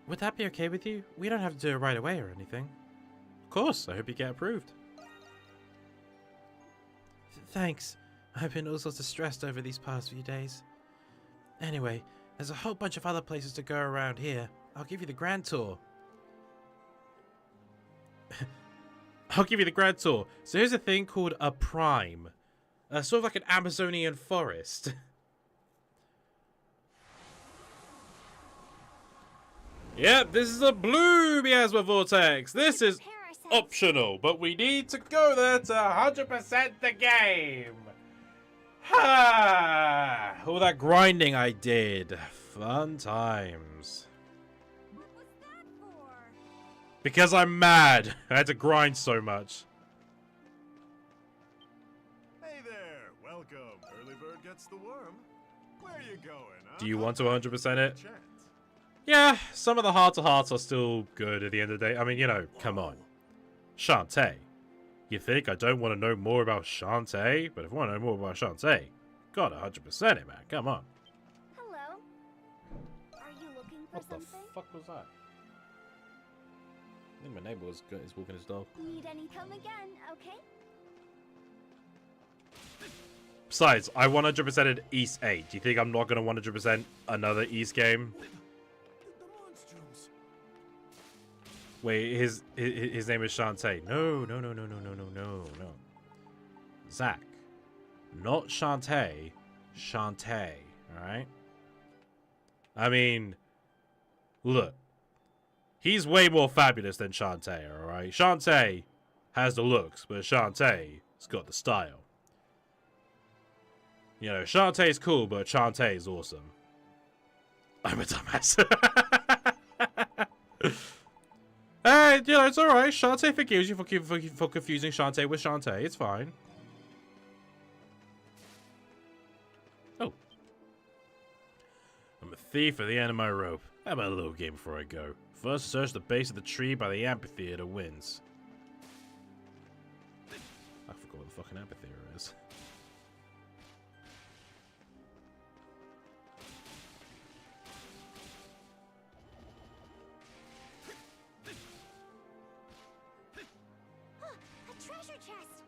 Would that be okay with you? We don't have to do it right away or anything. Of course, I hope you get approved. Thanks. I've been all sorts of stressed over these past few days. Anyway, there's a whole bunch of other places to go around here. I'll give you the grand tour. I'll give you the grand tour. So here's a thing called a prime. Sort of like an Amazonian forest. Yep, this is a blue miasma vortex. This is optional, but we need to go there to 100% the game. Ha! All that grinding I did. Fun times. What was that for? Because I'm mad. I had to grind so much. Hey there, welcome. Early bird gets the worm. Where are you going, huh? Do you want to 100% it? Chance. Yeah, some of the heart-to-hearts are still good at the end of the day. I mean, you know, come on. Shantae. You think I don't want to know more about Shantae? But if I want to know more about Shantae, gotta 100% it, man. Come on. Hello. Are you looking for What the something? fuck was that? I think my neighbor is walking his dog. Need any come again, okay? Besides, I 100%ed East 8. Do you think I'm not going to 100% another East game? The Monstrums. Wait, his name is Shantae. No. Zach. Not Shantae. Shantae. Alright? I mean, look. He's way more fabulous than Shantae, alright? Shantae has the looks, but Shantae's got the style. You know, Shantae's cool, but Shantae's awesome. I'm a dumbass. Hey, you know, it's alright. Shantae forgives you for confusing Shantae with Shantae. It's fine. Oh. I'm a thief at the end of my rope. How about a little game before I go? First, search the base of the tree by the amphitheater wins. I forgot what the fucking amphitheater is. A treasure chest.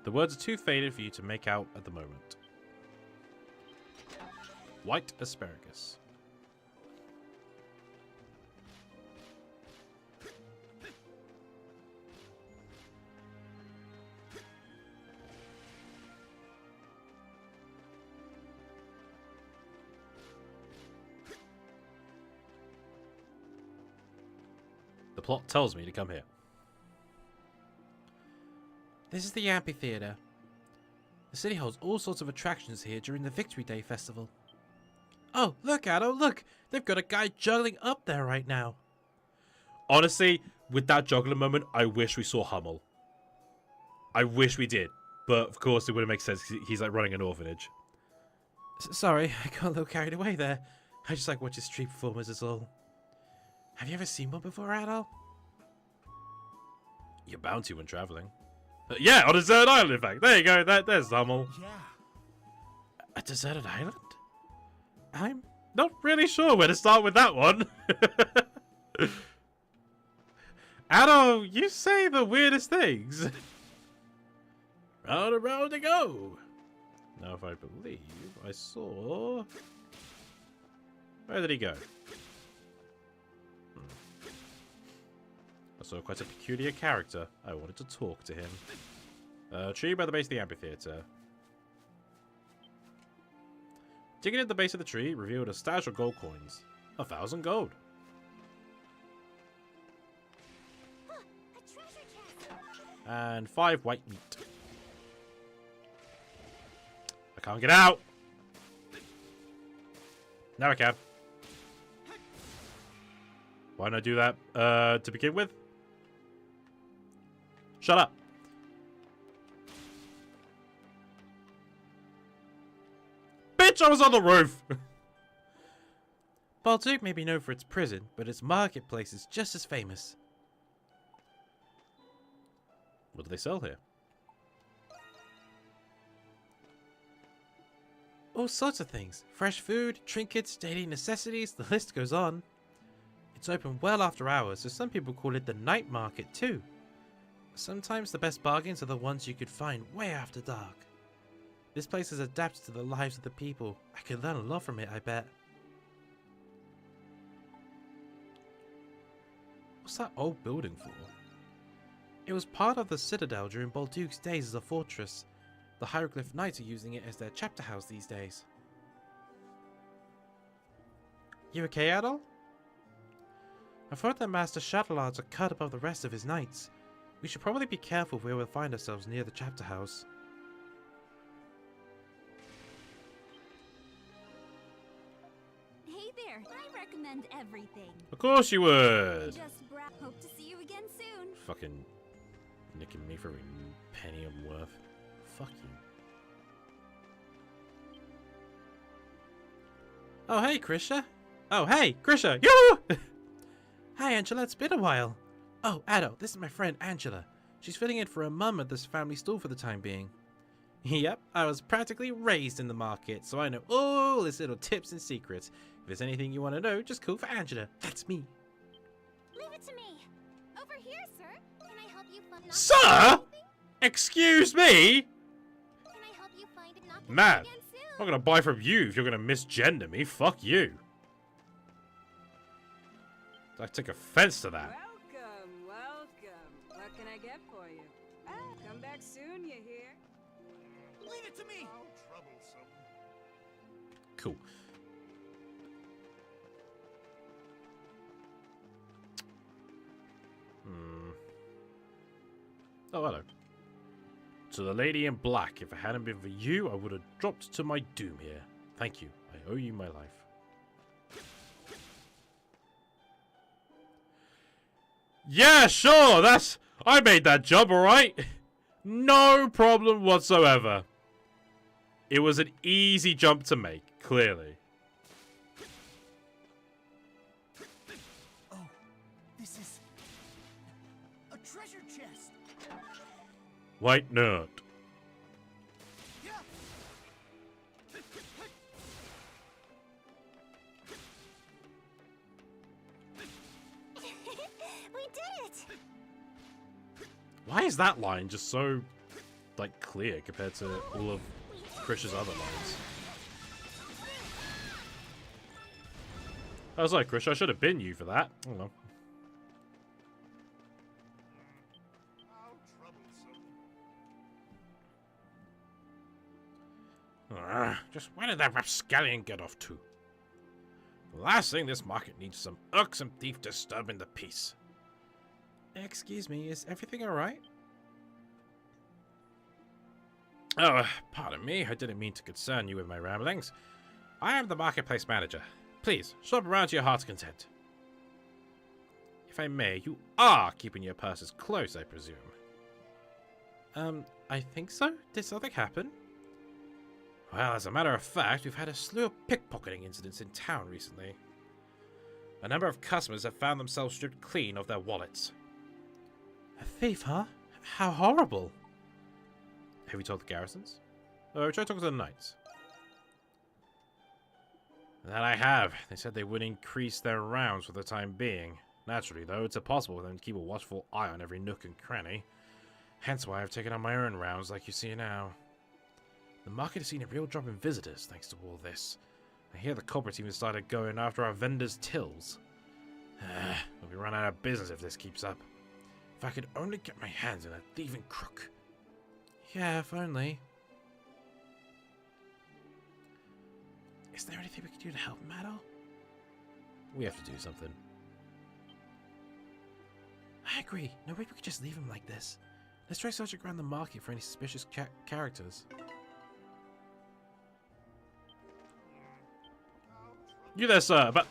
The words are too faded for you to make out at the moment. White asparagus. The plot tells me to come here. This is the amphitheater. The city holds all sorts of attractions here during the Victory Day festival. Oh, look, Addo, look! They've got a guy juggling up there right now. Honestly, with that juggler moment, I wish we saw Hummel. I wish we did. But, of course, it wouldn't make sense. He's, like, running an orphanage. Sorry, I got a little carried away there. I just like watching street performers is all. Have you ever seen one before, Adol? You're bound to when traveling. Yeah, on a deserted island, in fact. There you go. There's Hummel. Yeah. A deserted island? I'm not really sure where to start with that one. Addo, you say the weirdest things. Round and round they go. Now, if I believe I saw... Where did he go? I saw quite a peculiar character. I wanted to talk to him. Tree by the base of the amphitheater. Digging at the base of the tree revealed a stash of gold coins. 1,000 gold. A treasure chest. And 5 white meat. I can't get out! Now I can. Why not do that to begin with? Shut up. Bitch, I was on the roof! Balduke may be known for its prison, but its marketplace is just as famous. What do they sell here? All sorts of things. Fresh food, trinkets, daily necessities, the list goes on. It's open well after hours, so some people call it the night market too. Sometimes the best bargains are the ones you could find way after dark. This place has adapted to the lives of the people. I could learn a lot from it, I bet. What's that old building for? It was part of the Citadel during Balduke's days as a fortress. The Hieroglyph Knights are using it as their chapter house these days. You okay, Adol? I've heard that Master Shadowlards are cut above the rest of his knights. We should probably be careful where we'll find ourselves near the chapter house. Hey there, I recommend everything. Of course you would! Just hope to see you again soon. Fucking nicking me for every penny I'm worth. Fuck you. Oh hey, Krisha! Oh hey, Krisha! Yoo! Hi Angela, it's been a while. Oh, Addo, this is my friend Angela. She's filling in for her mum at this family store for the time being. Yep, I was practically raised in the market, so I know all its little tips and secrets. If there's anything you want to know, just call for Angela. That's me. Leave it to me. Over here, sir. Can I help you find Sir? Excuse me? Can I help you find it not Man, again soon? I'm not gonna buy from you if you're gonna misgender me. Fuck you. I take offense to that. Welcome, welcome. What can I get for you? Ah, come back soon, you hear? Leave it to me! How troublesome. Cool. Oh, hello. To the lady in black, if it hadn't been for you, I would have dropped to my doom here. Thank you. I owe you my life. Yeah, sure, I made that jump, alright? No problem whatsoever. It was an easy jump to make, clearly. Oh, this is a treasure chest. White nerd. We did it! Why is that line just so, like, clear compared to all of Krish's other lines? I was like, Krish, I should have been you for that. I don't know. How troublesome. Just where did that rapscallion get off to? The last thing this market needs is some irksome thief disturbing the peace. Excuse me, is everything alright? Oh, pardon me, I didn't mean to concern you with my ramblings. I am the marketplace manager. Please, shop around to your heart's content. If I may, you are keeping your purses close, I presume. I think so? Did something happen? Well, as a matter of fact, we've had a slew of pickpocketing incidents in town recently. A number of customers have found themselves stripped clean of their wallets. A thief, huh? How horrible. Have you told the garrisons? Or try talking to the knights? That I have. They said they would increase their rounds for the time being. Naturally, though, it's impossible for them to keep a watchful eye on every nook and cranny. Hence why I've taken on my own rounds like you see now. The market has seen a real drop in visitors thanks to all this. I hear the culprits even started going after our vendors' tills. We'll be run out of business if this keeps up. If I could only get my hands on a thieving crook. Yeah, if only. Is there anything we can do to help him at all? We have to do something. I agree. No way we could just leave him like this. Let's try searching around the market for any suspicious characters. You there, sir, but...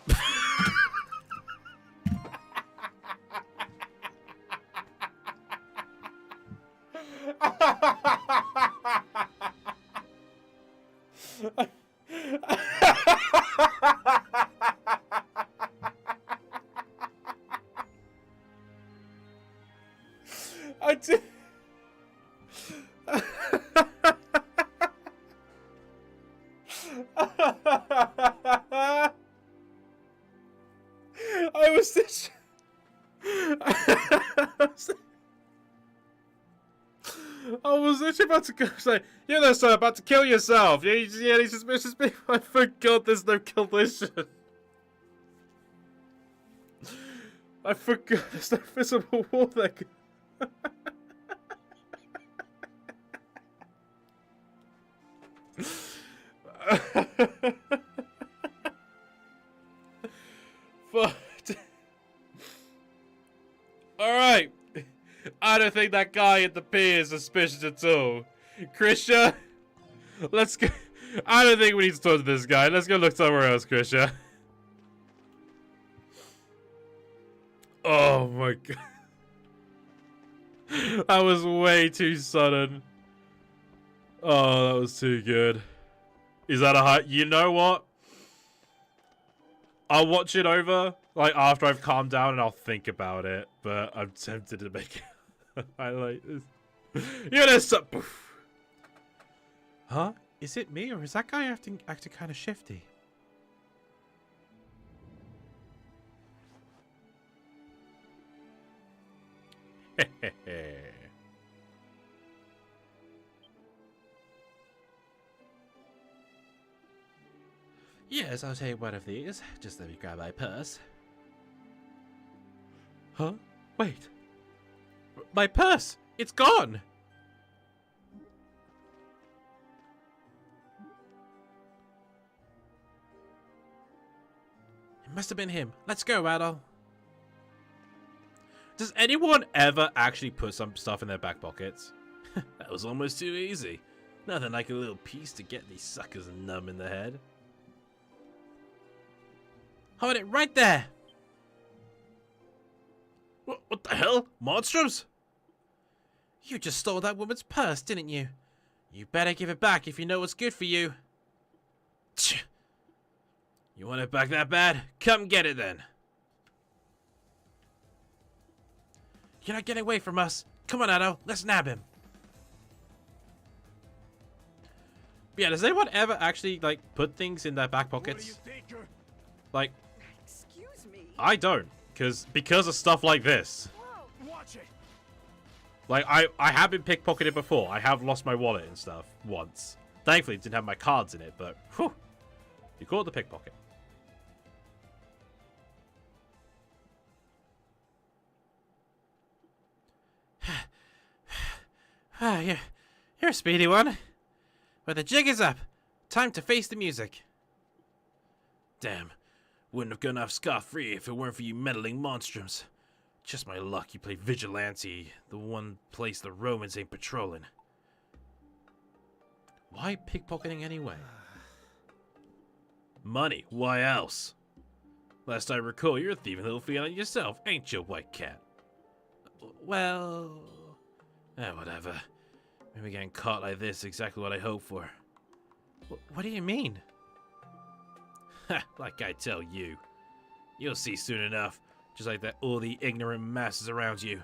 I did... I was just... I was literally about to go say, you there, sir, about to kill yourself. Yeah, these suspicious people. I forgot there's no collision. I forgot there's no visible wall there. But alright. I don't think that guy at the pier is suspicious at all. Krisha, let's go. I don't think we need to talk to this guy. Let's go look somewhere else, Krisha. Oh my god. That was way too sudden. Oh, that was too good. Is that a high? You know what? I'll watch it over, like, after I've calmed down, and I'll think about it. But I'm tempted to make it. I like this. You're this. Huh? Is it me, or is that guy acting kind of shifty? Yes, I'll take one of these. Just let me grab my purse. Huh? Wait. My purse! It's gone! It must have been him. Let's go, Adol. Does anyone ever actually put some stuff in their back pockets? That was almost too easy. Nothing like a little piece to get these suckers numb in the head. Hold it right there! What the hell? Monstrums? You just stole that woman's purse, didn't you? You better give it back if you know what's good for you. Tch. You want it back that bad? Come get it then. You're not getting away from us. Come on, Adol. Let's nab him. Yeah, does anyone ever actually, like, put things in their back pockets? Like, Excuse me. I don't. Because of stuff like this. Watch it. Like, I have been pickpocketed before. I have lost my wallet and stuff once. Thankfully, it didn't have my cards in it, but, whew. You caught the pickpocket. You're a speedy one. But the jig is up. Time to face the music. Damn. Wouldn't have gone off scot-free if it weren't for you meddling monstrums. Just my luck you played Vigilante, the one place the Romans ain't patrolling. Why pickpocketing anyway? Money, why else? Last I recall, you're a thieving little feline yourself, ain't you, White Cat? Well... whatever. Maybe getting caught like this is exactly what I hoped for. What do you mean? Like I tell you. You'll see soon enough, just like that all the ignorant masses around you.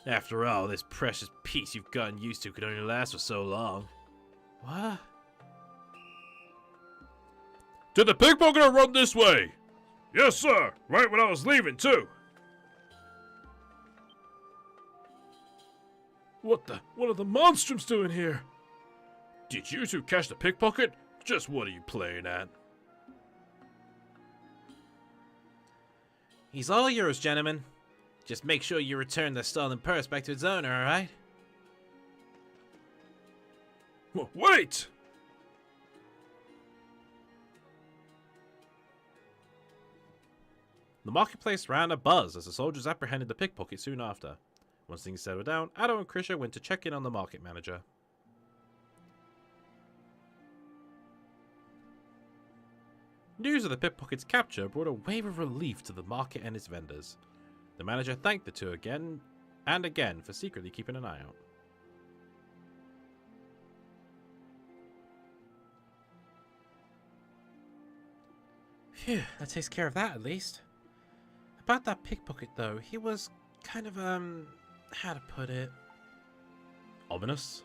After all, this precious peace you've gotten used to could only last for so long. What? Did the pickpocketer run this way? Yes, sir. Right when I was leaving, too. What are the Monstrums doing here? Did you two catch the pickpocket? Just what are you playing at? He's all yours, gentlemen. Just make sure you return the stolen purse back to its owner, alright? Wait! The marketplace ran a buzz as the soldiers apprehended the pickpocket soon after. Once things settled down, Addo and Krisha went to check in on the market manager. News of the pickpocket's capture brought a wave of relief to the market and its vendors. The manager thanked the two again and again for secretly keeping an eye out. Phew, that takes care of that at least. About that pickpocket though, he was kind of, how to put it? Ominous?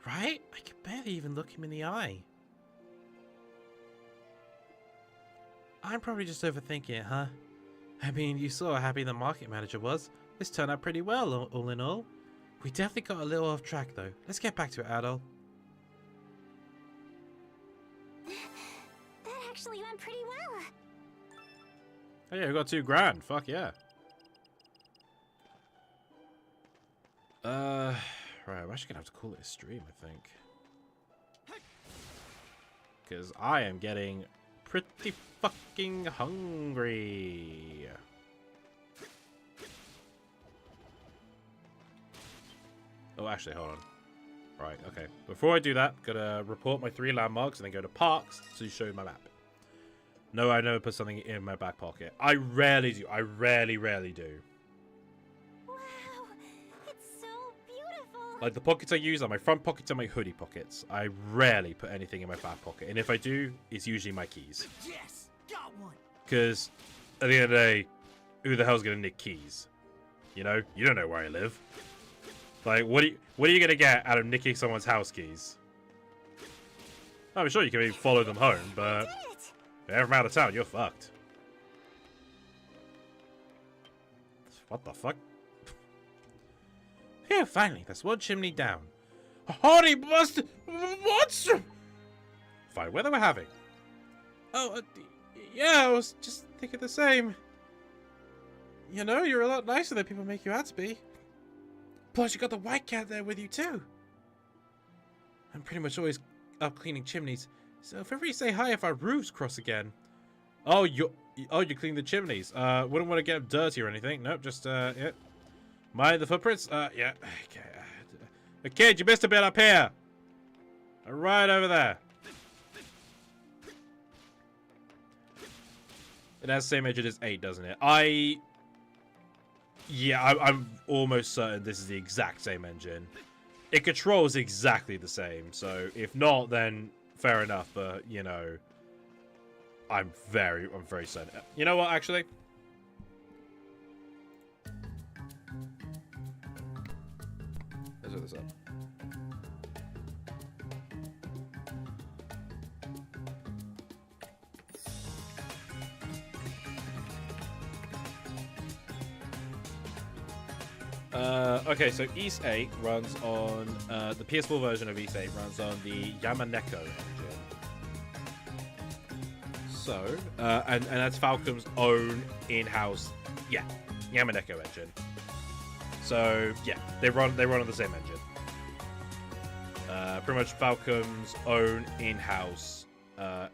Right? I could barely even look him in the eye. I'm probably just overthinking it, huh? I mean, you saw how happy the market manager was. This turned out pretty well, all in all. We definitely got a little off track though. Let's get back to it, Adol. That actually went pretty well. Oh yeah, we got $2,000. Fuck yeah. Right, I'm actually gonna have to call it a stream, I think. Because I am getting pretty fucking hungry. Oh, actually, hold on. Right, okay. Before I do that, gotta report my 3 landmarks and then go to parks to show my map. No, I never put something in my back pocket. I rarely do. I rarely do. Wow, it's so beautiful. Like, the pockets I use are my front pockets and my hoodie pockets. I rarely put anything in my back pocket. And if I do, it's usually my keys. Yes, got one. Because, at the end of the day, who the hell's gonna nick keys? You know? You don't know where I live. Like, what are you gonna get out of nicking someone's house keys? I'm sure you can maybe follow them home, but if you're ever out of town, you're fucked. What the fuck? Phew, finally, that's one chimney down. Holy monster! Fine weather we're having. Oh, yeah, I was just thinking the same. You know, you're a lot nicer than people make you out to be. Plus, you got the white cat there with you, too. I'm pretty much always up cleaning chimneys, so feel free to say hi if our roofs cross again. Oh, you clean the chimneys. Wouldn't want to get them dirty or anything. Nope, just, yeah. Mind the footprints? Yeah. Okay. Kid, you missed a bit up here. Right over there. It has the same engine as 8, doesn't it? Yeah, I'm almost certain this is the exact same engine. It controls exactly the same, so if not, then fair enough, but, you know, I'm very certain. You know what, actually? Let's look this up. Okay, so East 8 runs on, the PS4 version of East 8 runs on the Yamaneko engine. So, and that's Falcom's own in-house, yeah, Yamaneko engine. So, yeah, they run on the same engine. Pretty much Falcom's own in-house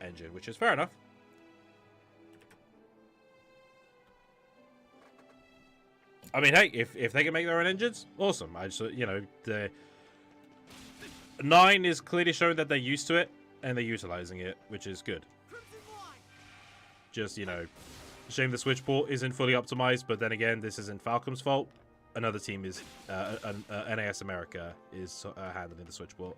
engine, which is fair enough. I mean, hey, if they can make their own engines, awesome. I just, you know, the 9 is clearly showing that they're used to it and they're utilizing it, which is good. Just, you know, shame the switch port isn't fully optimized, but then again, this isn't Falcom's fault. Another team is, NAS America is handling the switch port.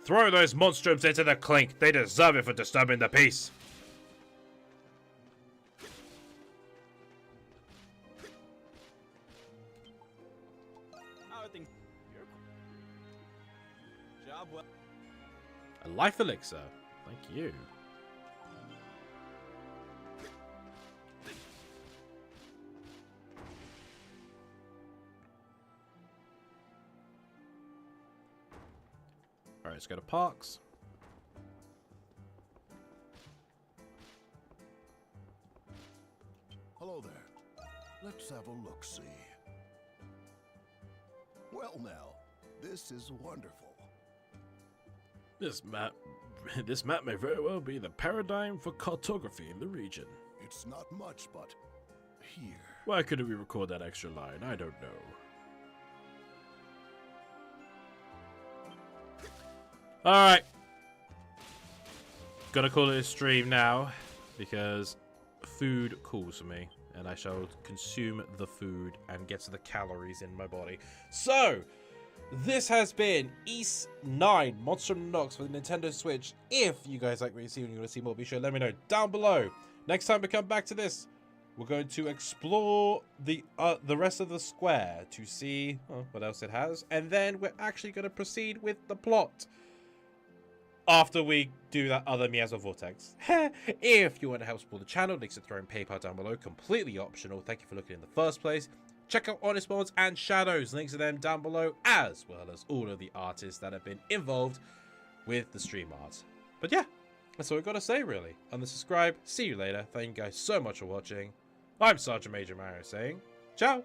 Throw those monstrums into the clink. They deserve it for disturbing the peace. A life elixir. Thank you. Alright, let's go to parks. Hello there. Let's have a look-see. Well now, this is wonderful. This map may very well be the paradigm for cartography in the region. It's not much, but here. Why couldn't we record that extra line? I don't know. Alright. Gonna call it a stream now, because food calls for me, and I shall consume the food and get to the calories in my body. So, this has been East 9 Monstrum Nox for the Nintendo Switch. If you guys like what you see and you want to see more, be sure to let me know down below. Next time we come back to this, we're going to explore the rest of the square to see what else it has, and then we're actually going to proceed with the plot after we do that other Miasma Vortex. If you want to help support the channel, links to throw in PayPal down below, completely optional. Thank you for looking in the first place. Check out Honest Mods and Shadows, links to them down below, as well as all of the artists that have been involved with the stream art. But yeah, that's all I've got to say really. Unsubscribe, see you later. Thank you guys so much for watching. I'm Sergeant Major Mario saying, ciao!